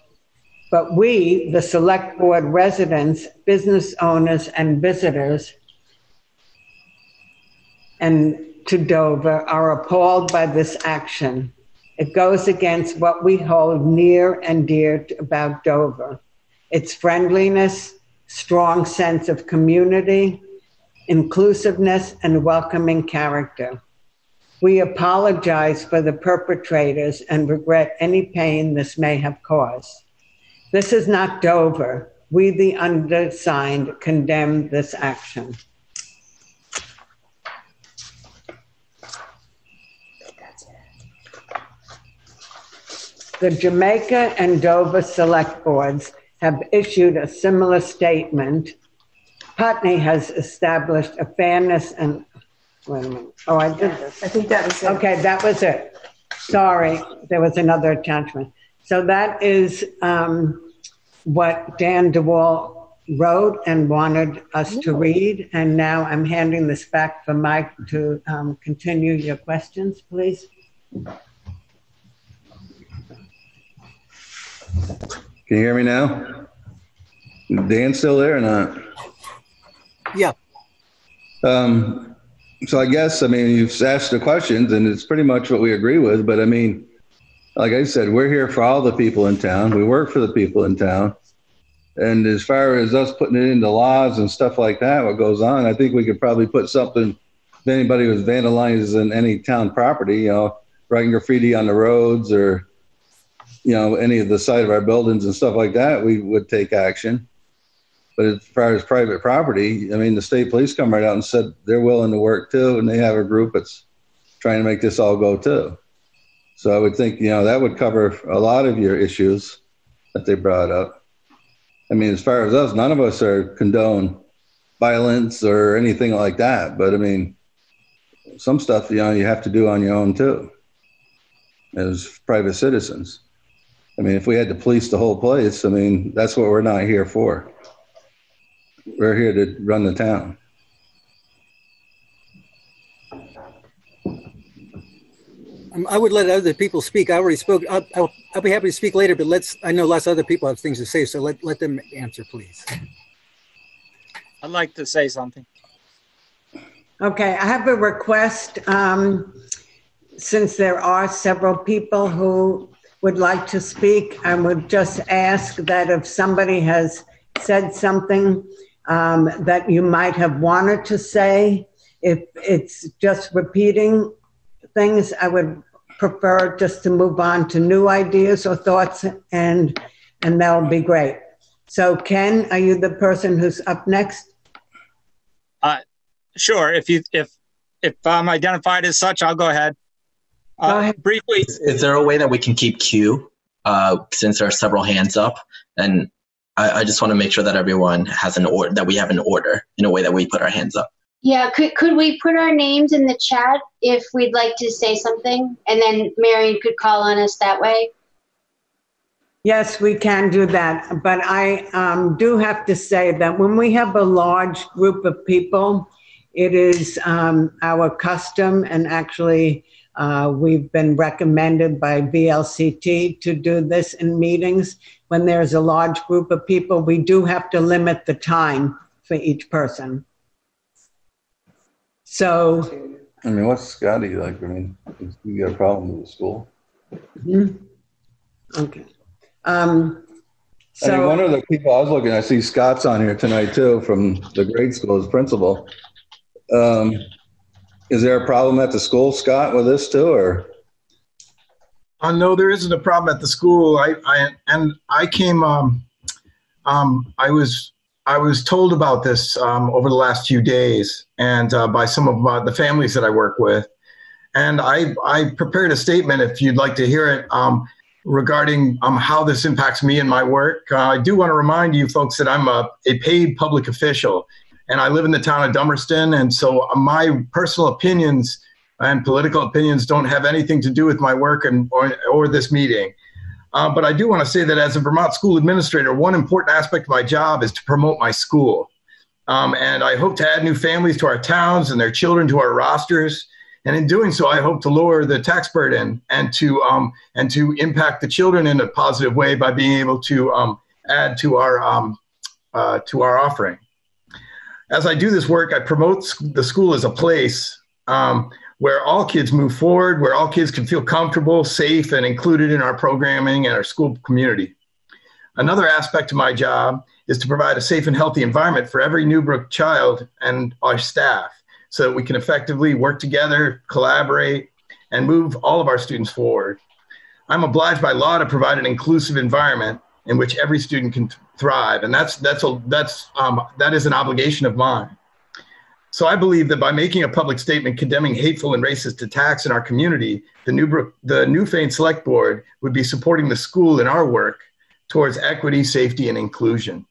But we, the Select Board residents, business owners, and visitors and to Dover are appalled by this action. It goes against what we hold near and dear about Dover. Its friendliness, strong sense of community, inclusiveness, and welcoming character. We apologize for the perpetrators and regret any pain this may have caused. This is not Dover. We, the undersigned, condemn this action. The Jamaica and Dover Select Boards have issued a similar statement. Putney has established a fairness and, wait a minute. Oh, I did this. I think that was it. Okay, that was it. Sorry, there was another attachment. So that is what Dan DeWalt wrote and wanted us to read. And now I'm handing this back for Mike to continue your questions, please. Can you hear me now? Dan still there or not? Yeah. So I guess, I mean, you've asked the questions and it's pretty much what we agree with, but I mean, like I said, we're here for all the people in town. We work for the people in town. And as far as us putting it into laws and stuff like that, what goes on, I think we could probably put something, if anybody was vandalizing any town property, you know, writing graffiti on the roads or, you know, any of the side of our buildings and stuff like that, we would take action. But as far as private property, I mean, the state police come right out and said they're willing to work too, and they have a group that's trying to make this all go too. So I would think, you know, that would cover a lot of your issues that they brought up. I mean, as far as us, none of us are condone violence or anything like that. But I mean, some stuff, you know, you have to do on your own too, as private citizens. I mean, if we had to police the whole place, I mean, that's what we're not here for. We're here to run the town. I would let other people speak. I already spoke. I'll be happy to speak later, but I know lots of other people have things to say, so let them answer, please. I'd like to say something. Okay, I have a request. Since there are several people who would like to speak, I would just ask that if somebody has said something that you might have wanted to say, if it's just repeating things, I would prefer just to move on to new ideas or thoughts, and that'll be great. So Ken, are you the person who's up next? Sure. If I'm identified as such, I'll go ahead. Go ahead. Briefly. Is there a way that we can keep queue since there are several hands up? And I just want to make sure that everyone has an order, that we have an order in a way that we put our hands up. Yeah, could we put our names in the chat if we'd like to say something, and then Marion could call on us that way? Yes, we can do that. But I do have to say that when we have a large group of people, it is our custom, and actually we've been recommended by VLCT to do this in meetings. When there's a large group of people, we do have to limit the time for each person. So, I mean, what's Scotty like? I mean, you got a problem with the school? Mm-hmm. Okay. I mean, one of the people I was looking, I see Scott's on here tonight too, from the grade school as principal. Is there a problem at the school, Scott, with this too, or? No, there isn't a problem at the school. I came. I was I was told about this over the last few days, and by some of the families that I work with. And I prepared a statement, if you'd like to hear it, regarding how this impacts me and my work. I do want to remind you folks that I'm a paid public official, and I live in the town of Dummerston, and so my personal opinions and political opinions don't have anything to do with my work or this meeting. But I do want to say that as a Vermont school administrator, one important aspect of my job is to promote my school. And I hope to add new families to our towns and their children to our rosters. And in doing so, I hope to lower the tax burden and to impact the children in a positive way by being able to add to our offering. As I do this work, I promote the school as a place where all kids move forward, where all kids can feel comfortable, safe, and included in our programming and our school community. Another aspect of my job is to provide a safe and healthy environment for every Newbrook child and our staff so that we can effectively work together, collaborate, and move all of our students forward. I'm obliged by law to provide an inclusive environment in which every student can thrive, and that is an obligation of mine. So I believe that by making a public statement condemning hateful and racist attacks in our community, the Newfane Select Board would be supporting the school in our work towards equity, safety, and inclusion.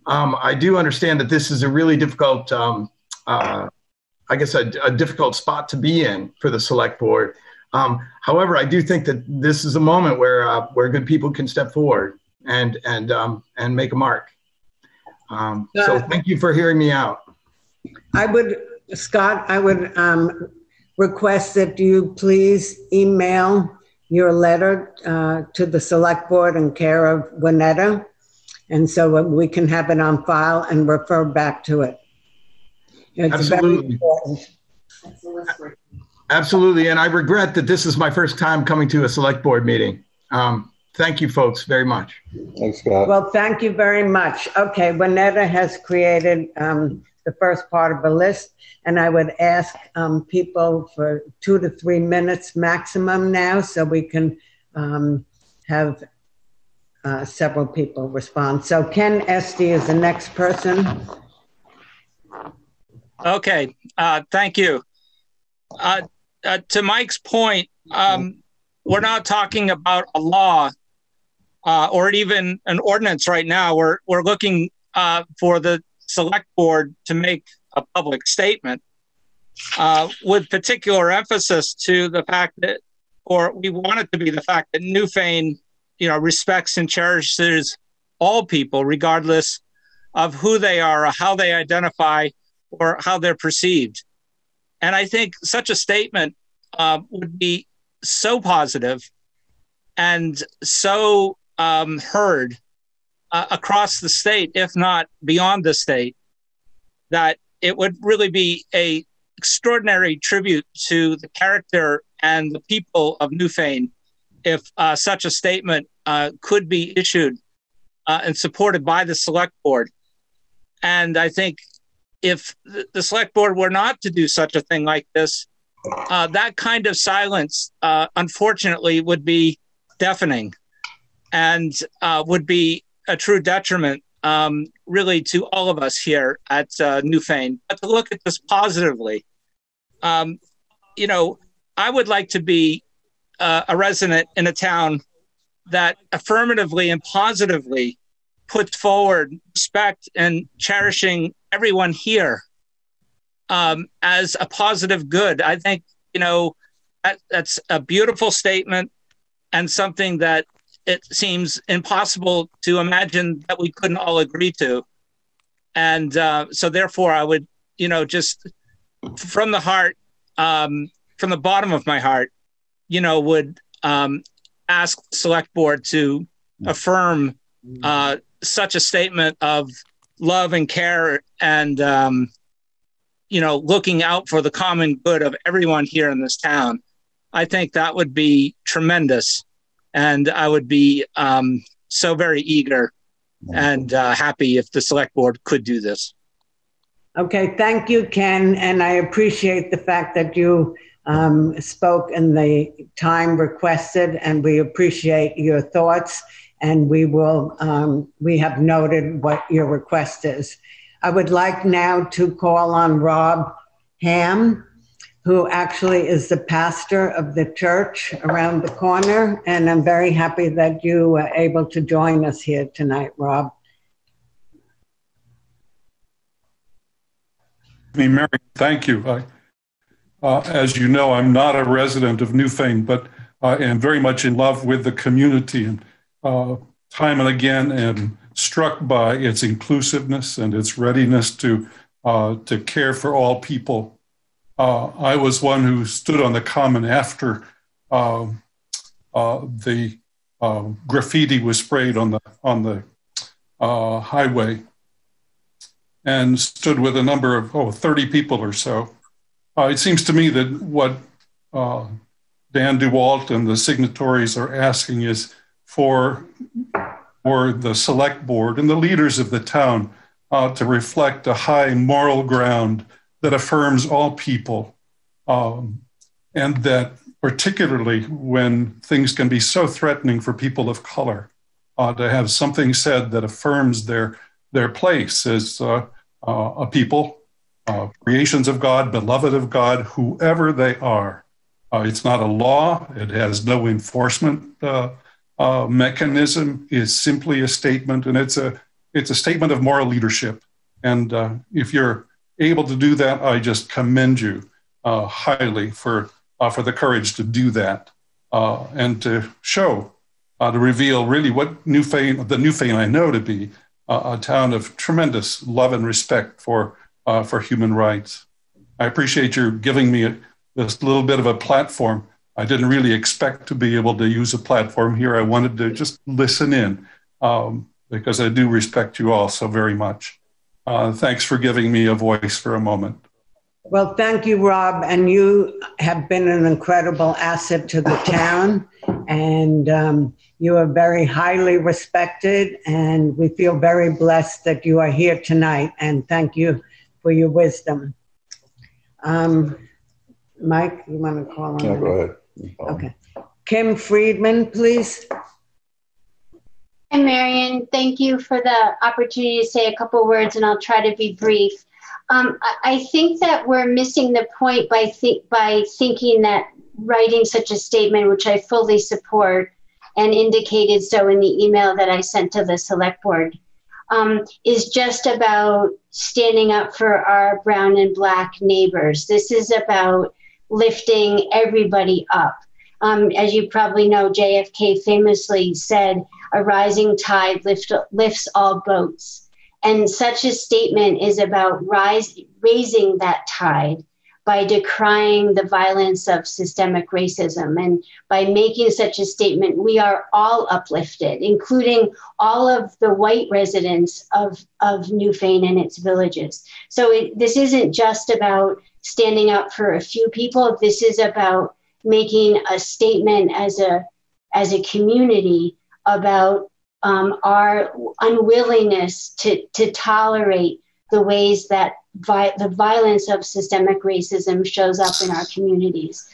I do understand that this is a really difficult, a difficult spot to be in for the Select Board. However, I do think that this is a moment where good people can step forward and make a mark. So thank you for hearing me out. Scott, I would request that you please email your letter to the Select Board in care of Winetta, and so we can have it on file and refer back to it. It's absolutely important. Absolutely, and I regret that this is my first time coming to a Select Board meeting. Thank you, folks, very much. Thanks, Scott. Well, thank you very much. Okay, Winetta has created the first part of a list, and I would ask people for 2 to 3 minutes maximum now, so we can have several people respond. So Ken Esty is the next person. Okay, thank you. To Mike's point, we're not talking about a law or even an ordinance right now. We're looking for the Select Board to make a public statement with particular emphasis to the fact that, or we want it to be the fact that Newfane, respects and cherishes all people, regardless of who they are or how they identify or how they're perceived. And I think such a statement would be so positive and so heard across the state, if not beyond the state, that it would really be an extraordinary tribute to the character and the people of Newfane if such a statement could be issued and supported by the Select Board. And I think if the Select Board were not to do such a thing like this, that kind of silence, unfortunately, would be deafening and would be a true detriment, really, to all of us here at Newfane. But to look at this positively, I would like to be a resident in a town that affirmatively and positively puts forward respect and cherishing everyone here as a positive good. I think, that's a beautiful statement and something that it seems impossible to imagine that we couldn't all agree to. And so therefore I would, just from the heart, from the bottom of my heart, would ask the Select Board to affirm such a statement of love and care and, looking out for the common good of everyone here in this town. I think that would be tremendous. And I would be so very eager and happy if the Select Board could do this. Okay, thank you, Ken. And I appreciate the fact that you spoke in the time requested, and we appreciate your thoughts. and we have noted what your request is. I would like now to call on Rob Hamm, who actually is the pastor of the church around the corner, and I'm very happy that you were able to join us here tonight, Rob. Mary, thank you. As you know, I'm not a resident of Newfane, but I am very much in love with the community, and time and again am struck by its inclusiveness and its readiness to care for all people. I was one who stood on the common after the graffiti was sprayed on the highway, and stood with a number of 30 people or so. It seems to me that what Dan DeWalt and the signatories are asking is for the select board and the leaders of the town to reflect a high moral ground that affirms all people, and that particularly when things can be so threatening for people of color, to have something said that affirms their place as a people, creations of God, beloved of God, whoever they are. It's not a law. It has no enforcement mechanism. It's simply a statement, and it's a statement of moral leadership. And if you're able to do that, I just commend you highly for the courage to do that and to show, to reveal really what the Newfane I know to be a town of tremendous love and respect for human rights. I appreciate your giving me this little bit of a platform. I didn't really expect to be able to use a platform here. I wanted to just listen in because I do respect you all so very much. Thanks for giving me a voice for a moment. Well, thank you, Rob. And you have been an incredible asset to the town. And you are very highly respected. And we feel very blessed that you are here tonight. And thank you for your wisdom. Mike, you want to call on? No, go ahead. Okay. Kim Friedman, please. Hi, Marion. Thank you for the opportunity to say a couple words, and I'll try to be brief. I think that we're missing the point by thinking that writing such a statement, which I fully support and indicated so in the email that I sent to the select board, is just about standing up for our brown and black neighbors. This is about lifting everybody up. As you probably know, JFK famously said, "A rising tide lifts all boats." And such a statement is about raising that tide by decrying the violence of systemic racism. And by making such a statement, we are all uplifted, including all of the white residents of Newfane and its villages. So this isn't just about standing up for a few people. This is about making a statement as a community about our unwillingness to tolerate the ways that the violence of systemic racism shows up in our communities.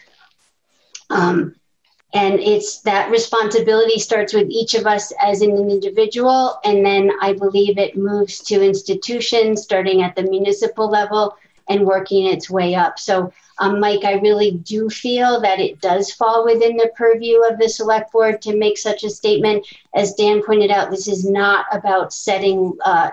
And it's that responsibility starts with each of us as an individual, and then I believe it moves to institutions, starting at the municipal level and working its way up. So, Mike, I really do feel that it does fall within the purview of the select board to make such a statement. As Dan pointed out, this is not about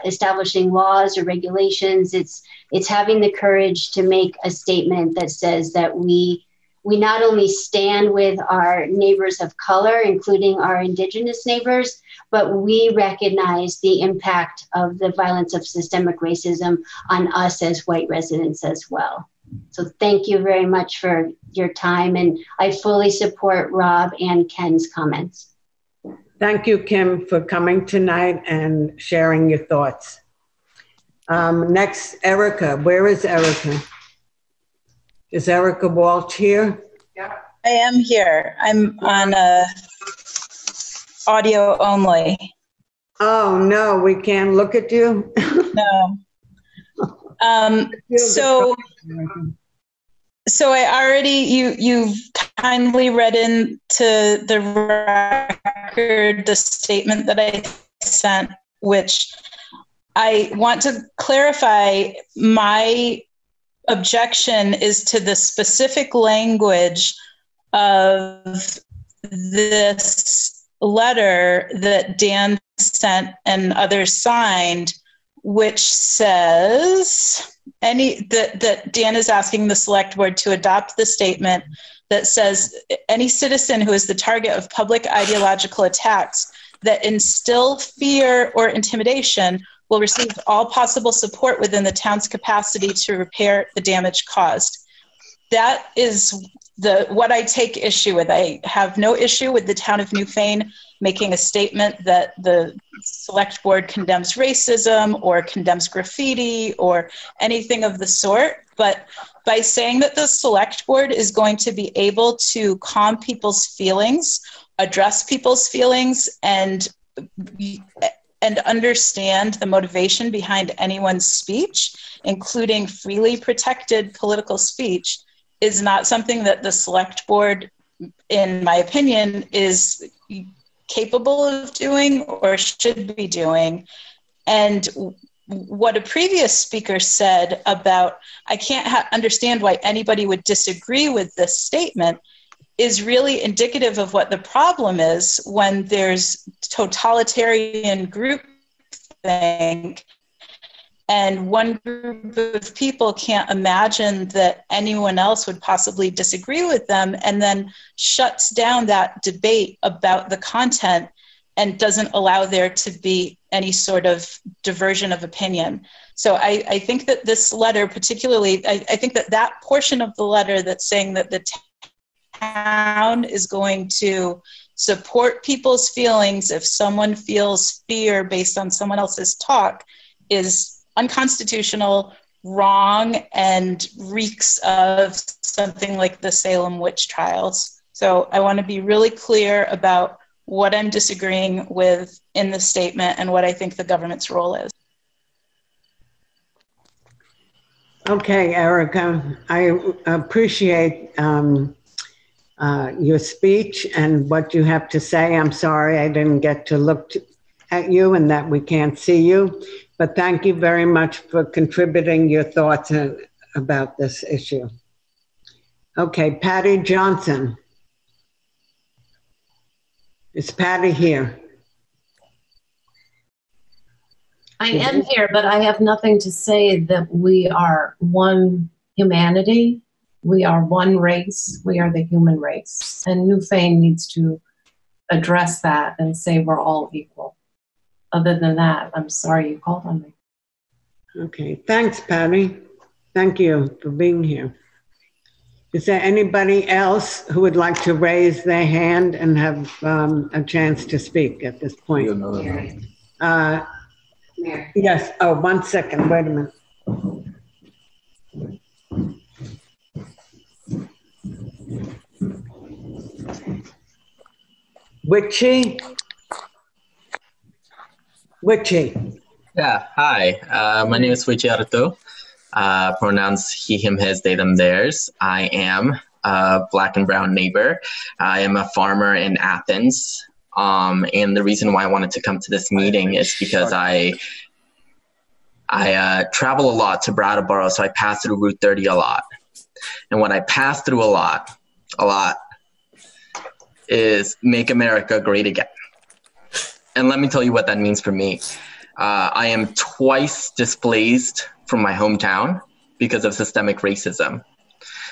establishing laws or regulations. It's having the courage to make a statement that says that we not only stand with our neighbors of color, including our Indigenous neighbors, but we recognize the impact of the violence of systemic racism on us as white residents as well. So thank you very much for your time, and I fully support Rob and Ken's comments. Thank you, Kim, for coming tonight and sharing your thoughts. Next, Erica. Where is Erica? Is Erica Walsh here? Yeah. I am here. I'm on audio only. Oh, no, we can't look at you? No. So I already, you've kindly read into the record the statement that I sent, which I want to clarify. My objection is to the specific language of this letter that Dan sent and others signed, which says that Dan is asking the select board to adopt the statement that says any citizen who is the target of public ideological attacks that instill fear or intimidation will receive all possible support within the town's capacity to repair the damage caused. That is what I take issue with. I have no issue with the town of Newfane making a statement that the select board condemns racism or condemns graffiti or anything of the sort. But by saying that the select board is going to be able to calm people's feelings, address people's feelings, and understand the motivation behind anyone's speech, including freely protected political speech, is not something that the select board, in my opinion, is capable of doing or should be doing. And what a previous speaker said about, I can't understand why anybody would disagree with this statement, is really indicative of what the problem is when there's totalitarian groupthink and one group of people can't imagine that anyone else would possibly disagree with them, and then shuts down that debate about the content and doesn't allow there to be any sort of diversion of opinion. So I think that this letter particularly, I think that that portion of the letter that's saying that the town is going to support people's feelings if someone feels fear based on someone else's talk is unconstitutional, wrong, and reeks of something like the Salem witch trials. So I want to be really clear about what I'm disagreeing with in the statement and what I think the government's role is. Okay, Erica, I appreciate your speech and what you have to say. I'm sorry I didn't get to look at you and that we can't see you, but thank you very much for contributing your thoughts about this issue. Okay, Patty Johnson. Is Patty here? I am here, but I have nothing to say that we are one humanity. We are one race. We are the human race. And Newfane needs to address that and say we're all equal. Other than that, I'm sorry you called on me. Okay, thanks, Patty. Thank you for being here. Is there anybody else who would like to raise their hand and have a chance to speak at this point? Yes. Oh, 1 second. Wait a minute. Witchy? Yeah, hi. My name is Witchy Arto. Pronouns he, him, his, they, them, theirs. I am a black and brown neighbor. I am a farmer in Athens. And the reason why I wanted to come to this meeting is because I travel a lot to Brattleboro, so I pass through Route 30 a lot. And what I pass through a lot is Make America Great Again. And let me tell you what that means for me. I am twice displaced from my hometown because of systemic racism.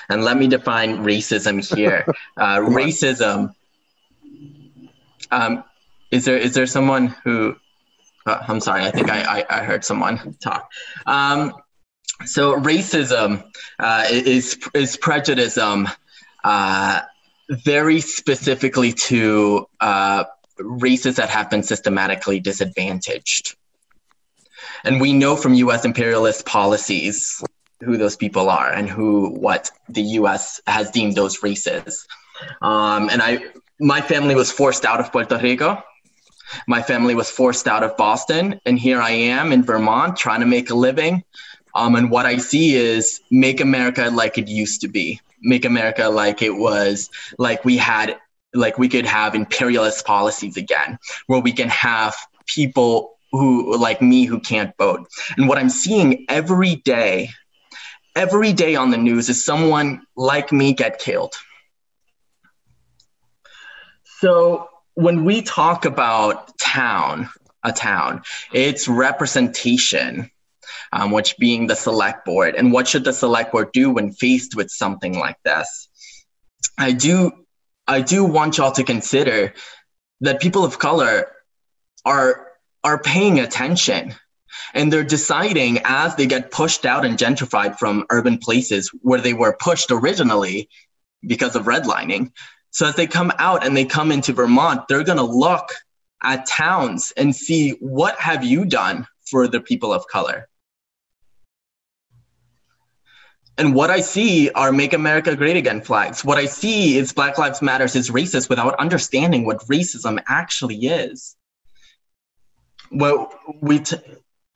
And let me define racism here. Racism, is there someone who, I'm sorry, I think I heard someone talk. So racism is prejudice very specifically to races that have been systematically disadvantaged. And we know from US imperialist policies who those people are and what the US has deemed those races. My family was forced out of Puerto Rico. My family was forced out of Boston. And here I am in Vermont trying to make a living. And what I see is make America like it used to be. Make America like it was, like we had we could have imperialist policies again, where we can have people who, like me, who can't vote. And what I'm seeing every day on the news is someone like me get killed. So when we talk about a town, it's representation, which being the select board. And what should the select board do when faced with something like this? I do want y'all to consider that people of color are paying attention, and they're deciding as they get pushed out and gentrified from urban places where they were pushed originally because of redlining. So as they come out and they come into Vermont, they're going to look at towns and see, what have you done for the people of color? And what I see are Make America Great Again flags. What I see is Black Lives Matter is racist without understanding what racism actually is. Well,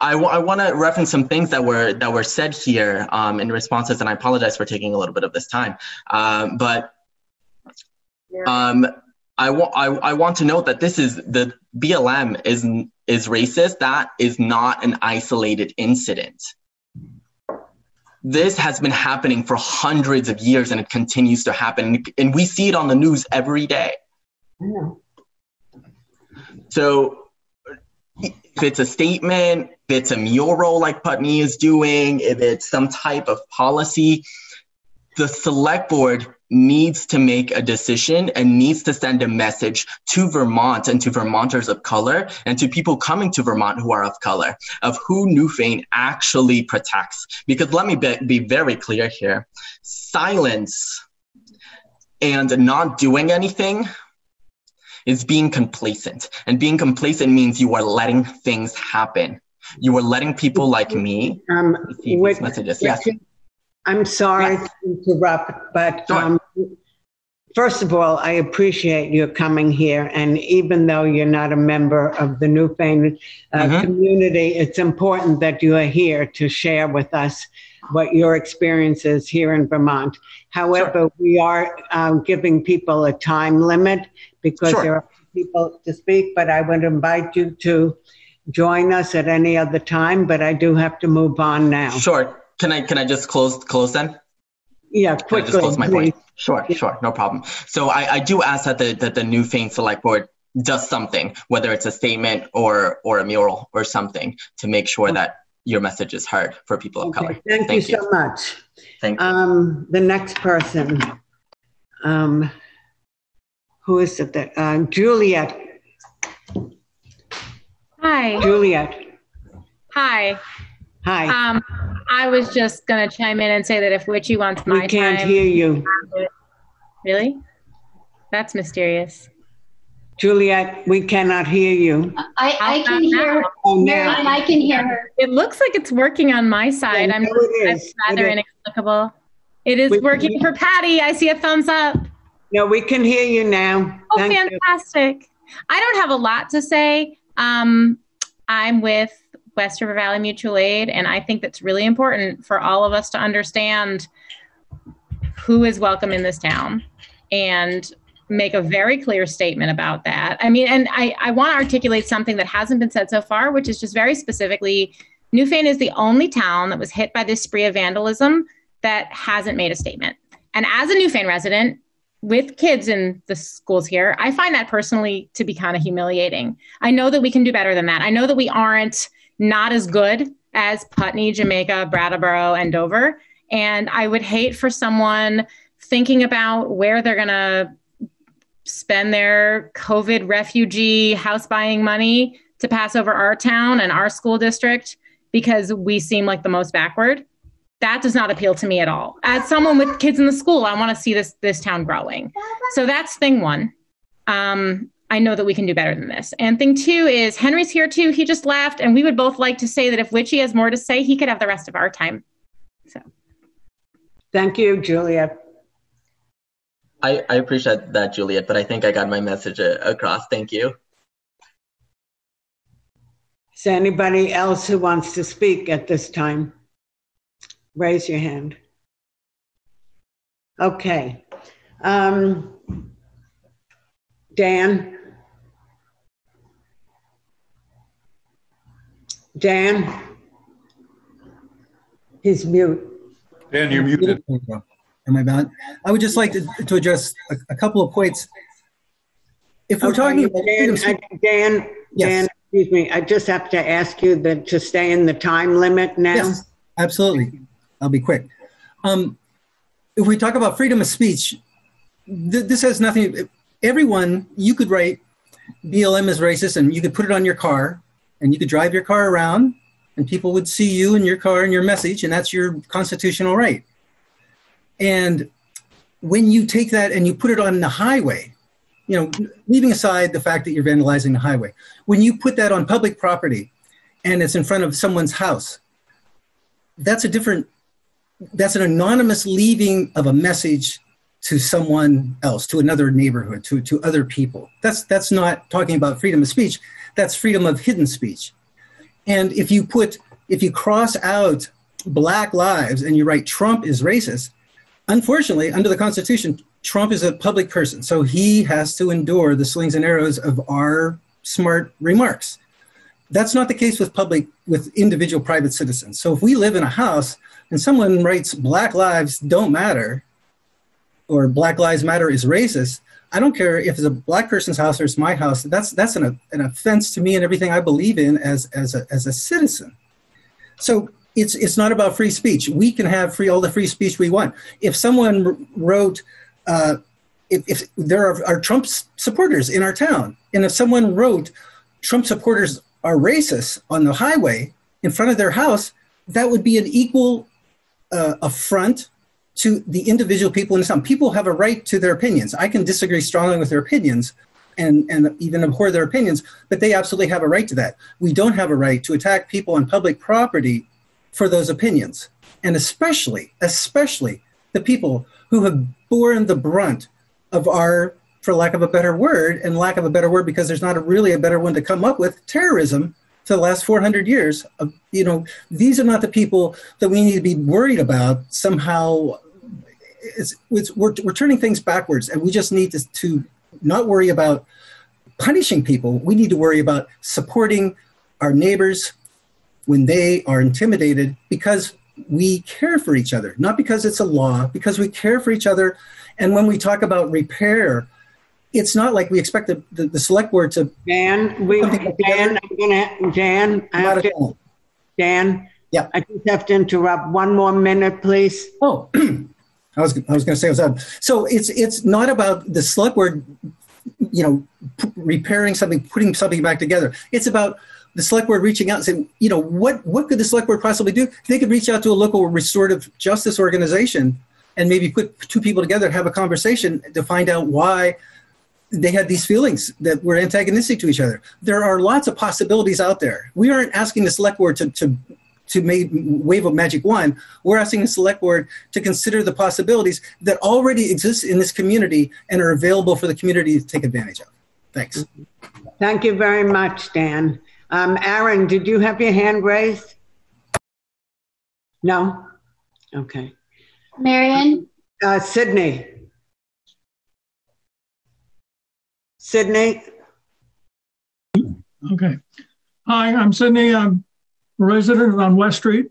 I want to reference some things that were said here in responses, and I apologize for taking a little bit of this time. But I want to note that the BLM is racist. That is not an isolated incident. This has been happening for hundreds of years, and it continues to happen. And we see it on the news every day. So if it's a statement, if it's a mural like Putney is doing, if it's some type of policy, the select board needs to make a decision and needs to send a message to Vermont and to Vermonters of color and to people coming to Vermont who are of color of who Newfane actually protects. Because let me be very clear here, silence and not doing anything is being complacent. And being complacent means you are letting things happen. You are letting people like me receive these messages. Yes. I'm sorry to interrupt, but first of all, I appreciate your coming here. And even though you're not a member of the Newfane community, it's important that you are here to share with us what your experience is here in Vermont. However, we are giving people a time limit because there are people to speak, but I would invite you to join us at any other time, but I do have to move on now. Sure. Can I just close then? Yeah, quickly. Just close my point. Sure, no problem. So I do ask that the Newfane Select Board does something, whether it's a statement or a mural or something, to make sure that your message is heard for people of color. Thank you so much. Thank you. The next person, who is it? Juliet. Hi. Juliet. Hi. Hi. I was just going to chime in and say that if Witchy wants my time. We can't hear you. Really? That's mysterious. Juliet, we cannot hear you. I can hear her. Oh, Marian, I can hear her. It looks like it's working on my side. Yeah, That's rather inexplicable. It is working for Patty. I see a thumbs up. No, we can hear you now. Oh, fantastic. I don't have a lot to say. I'm with West River Valley Mutual Aid, and I think that's really important for all of us to understand who is welcome in this town and make a very clear statement about that. I mean, and I want to articulate something that hasn't been said so far, which is just very specifically, Newfane is the only town that was hit by this spree of vandalism that hasn't made a statement. And as a Newfane resident with kids in the schools here, I find that personally to be kind of humiliating. I know that we can do better than that. I know that we aren't not as good as Putney, Jamaica, Brattleboro, and Dover. And I would hate for someone thinking about where they're going to spend their COVID refugee house buying money to pass over our town and our school district because we seem like the most backward. That does not appeal to me at all. As someone with kids in the school, I want to see this town growing. So that's thing one. I know that we can do better than this. And thing two is Henry's here too. He just left, and we would both like to say that if Witchy has more to say, he could have the rest of our time. So, thank you, Juliet. I appreciate that, Juliet, but I think I got my message across. Thank you. Is there anybody else who wants to speak at this time? Raise your hand. Okay. Dan? Dan? He's mute. Dan, you're muted. Am I bad? I would just like to address a couple of points. If we're talking about Dan, yes. Excuse me, I just have to ask you to stay in the time limit now. Yes, absolutely. I'll be quick. If we talk about freedom of speech, this has nothing, everyone, you could write BLM is racist and you could put it on your car and you could drive your car around and people would see you in your car and your message, and that's your constitutional right. And when you take that and you put it on the highway, you know, leaving aside the fact that you're vandalizing the highway, when you put that on public property and it's in front of someone's house, that's an anonymous leaving of a message to someone else, to another neighborhood, to other people. That's not talking about freedom of speech, that's freedom of hidden speech. And if you cross out Black lives and you write Trump is racist, unfortunately, under the Constitution, Trump is a public person, so he has to endure the slings and arrows of our smart remarks. That's not the case with individual private citizens. So if we live in a house and someone writes Black lives don't matter, or Black lives matter is racist, I don't care if it's a Black person's house or it's my house. That's an offense to me and everything I believe in as a citizen. So it's not about free speech. We can have all the free speech we want. If someone wrote, if there are Trump supporters in our town, and if someone wrote Trump supporters are racist on the highway in front of their house, that would be an equal affront to the individual people in the town. People have a right to their opinions. I can disagree strongly with their opinions and even abhor their opinions, but they absolutely have a right to that. We don't have a right to attack people on public property for those opinions. And especially the people who have borne the brunt of our, for lack of a better word, because there's not really a better one to come up with, terrorism for the last 400 years. These are not the people that we need to be worried about somehow. We're turning things backwards, and we just need to not worry about punishing people. We need to worry about supporting our neighbors when they are intimidated, because we care for each other, not because it's a law, because we care for each other. And when we talk about repair, it's not like we expect the select board to. Dan, yeah, I just have to interrupt. 1 more minute, please. Oh, I was going to say, so it's not about the select board, repairing something, putting something back together. It's about the select board reaching out and saying, what could the select board possibly do? They could reach out to a local restorative justice organization and maybe put two people together and have a conversation to find out why they had these feelings that were antagonistic to each other. There are lots of possibilities out there. We aren't asking the select board to wave a magic wand. We're asking the select board to consider the possibilities that already exist in this community and are available for the community to take advantage of. Thanks. Thank you very much, Dan. Aaron, did you have your hand raised? No? Okay. Marion? Sydney. Okay. Hi, I'm Sydney. I'm a resident on West Street.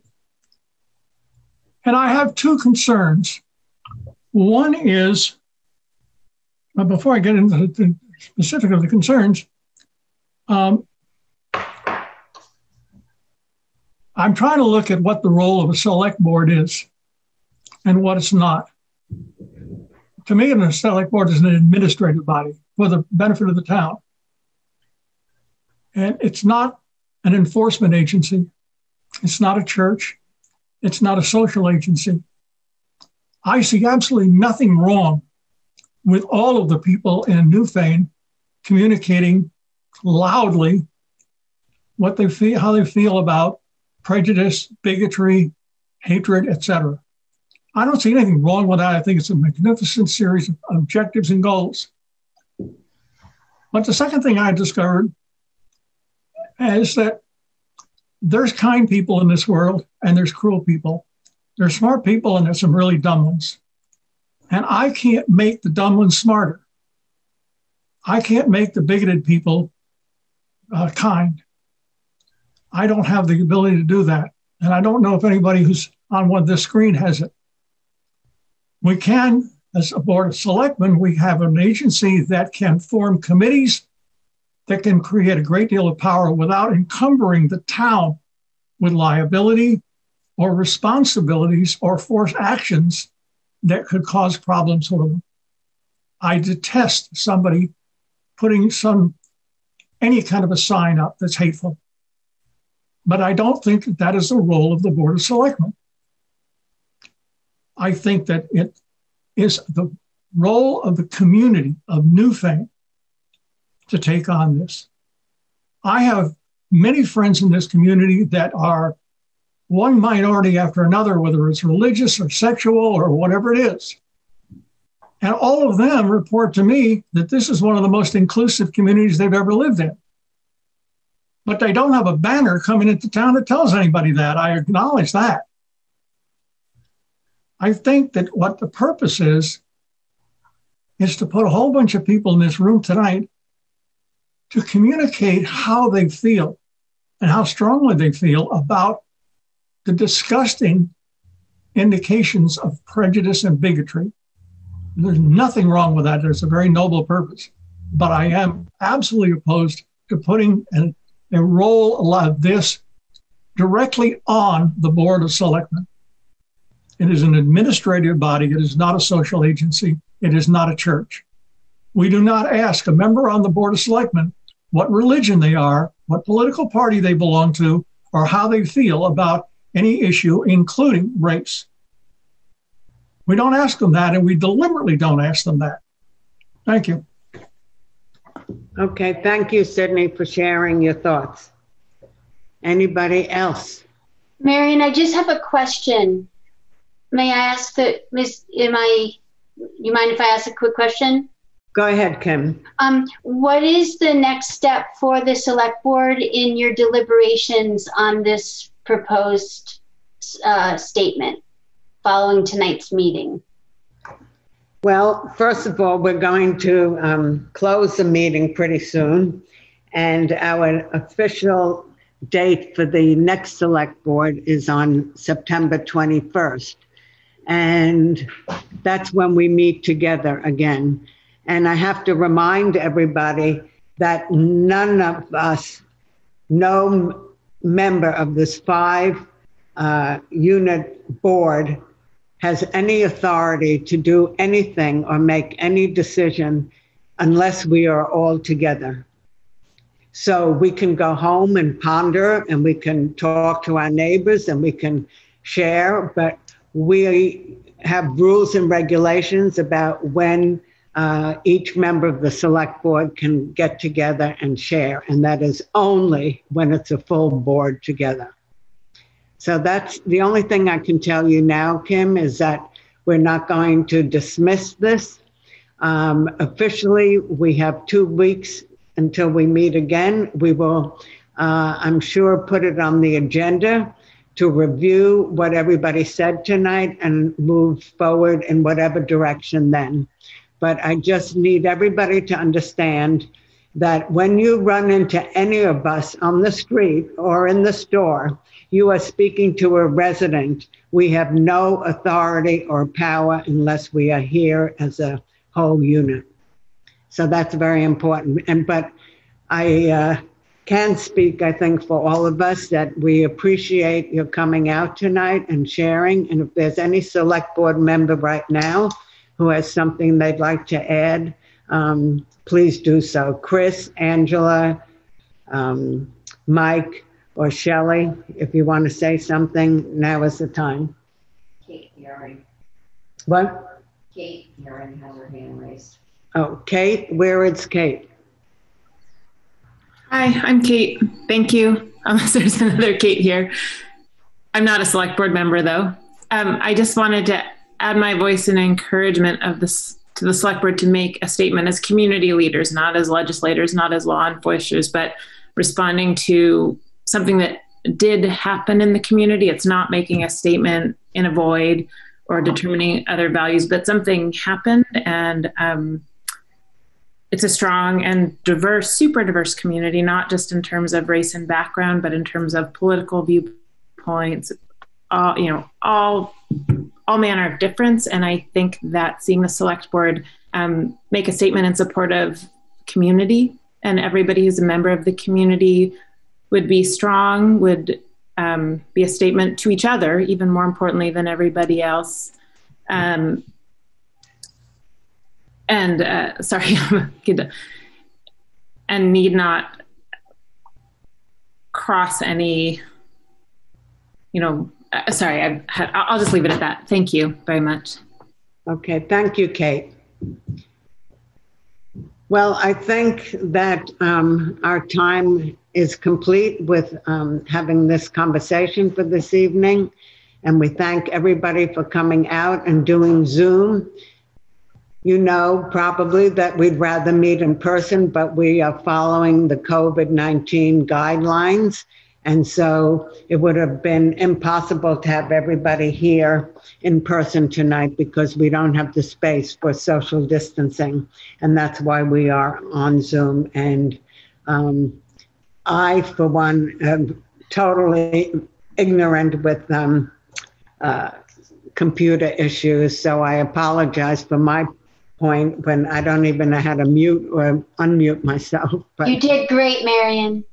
And I have two concerns. One is, before I get into the specific of the concerns, I'm trying to look at what the role of a select board is and what it's not. To me, a select board is an administrative body for the benefit of the town. And it's not an enforcement agency. It's not a church. It's not a social agency. I see absolutely nothing wrong with all of the people in Newfane communicating loudly what they feel, how they feel about prejudice, bigotry, hatred, etc. I don't see anything wrong with that. I think it's a magnificent series of objectives and goals. But the second thing I discovered is that there's kind people in this world and there's cruel people. There's smart people and there's some really dumb ones. And I can't make the dumb ones smarter. I can't make the bigoted people kind. I don't have the ability to do that. And I don't know if anybody who's on this screen has it. We can, as a board of selectmen, we have an agency that can form committees that can create a great deal of power without encumbering the town with liability or responsibilities or force actions that could cause problems for them. I detest somebody putting any kind of a sign up that's hateful. But I don't think that is the role of the Board of Selectmen. I think that it is the role of the community of Newfane to take on this. I have many friends in this community that are one minority after another, whether it's religious or sexual or whatever it is. And all of them report to me that this is one of the most inclusive communities they've ever lived in. But they don't have a banner coming into town that tells anybody that. I acknowledge that. I think that what the purpose is to put a whole bunch of people in this room tonight to communicate how they feel and how strongly they feel about the disgusting indications of prejudice and bigotry. There's nothing wrong with that. There's a very noble purpose. But I am absolutely opposed to putting a role like this directly on the Board of Selectmen. It is an administrative body. It is not a social agency. It is not a church. We do not ask a member on the Board of Selectmen what religion they are, what political party they belong to, or how they feel about any issue, including race. We don't ask them that, and we deliberately don't ask them that. Thank you. Okay, thank you, Sydney, for sharing your thoughts. Anybody else? Marion, I just have a question. May I ask that, you mind if I ask a quick question? Go ahead, Kim. What is the next step for the select board in your deliberations on this proposed statement following tonight's meeting? Well, first of all, we're going to close the meeting pretty soon, and our official date for the next select board is on September 21st. And that's when we meet together again. And I have to remind everybody that none of us, no member of this 5-unit board has any authority to do anything or make any decision unless we are all together. So we can go home and ponder, and we can talk to our neighbors, and we can share, but we have rules and regulations about when each member of the select board can get together and share, and that is only when it's a full board together. So that's the only thing I can tell you now, Kim, is that we're not going to dismiss this. Officially, we have 2 weeks until we meet again. We will, I'm sure, put it on the agenda to review what everybody said tonight and move forward in whatever direction then. But I just need everybody to understand that when you run into any of us on the street or in the store, you are speaking to a resident. We have no authority or power unless we are here as a whole unit. So that's very important. But I can speak, I think, for all of us that we appreciate your coming out tonight and sharing. And if there's any select board member right now who has something they'd like to add, please do so. Chris, Angela, Mike, or Shelley, if you want to say something, now is the time. Kate Hearing. What? Kate Hearing has her hand raised. Oh, Kate, where is Kate? Hi, I'm Kate. Thank you. Unless there's another Kate here. I'm not a select board member, though. I just wanted to add my voice in encouragement of this to the select board to make a statement as community leaders, not as legislators, not as law enforcers, but responding to something that did happen in the community. It's not making a statement in a void or determining other values, but something happened, and it's a strong and diverse, super diverse community, not just in terms of race and background, but in terms of political viewpoints, all manner of difference. And I think that seeing the select board make a statement in support of community and everybody who's a member of the community would be strong, would be a statement to each other, even more importantly than everybody else. And need not cross any, I'll just leave it at that. Thank you very much. Okay, thank you, Kate. Well, I think that our time is complete with having this conversation for this evening. And we thank everybody for coming out and doing Zoom. You know probably that we'd rather meet in person, but we are following the COVID-19 guidelines. And so it would have been impossible to have everybody here in person tonight because we don't have the space for social distancing. And that's why we are on Zoom. And I, for one, am totally ignorant with computer issues. So I apologize for my point when I don't even know how to mute or unmute myself. But you did great, Marion.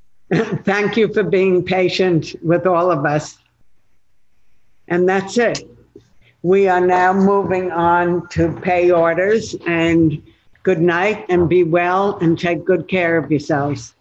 Thank you for being patient with all of us. And that's it. We are now moving on to pay orders, and good night and be well and take good care of yourselves.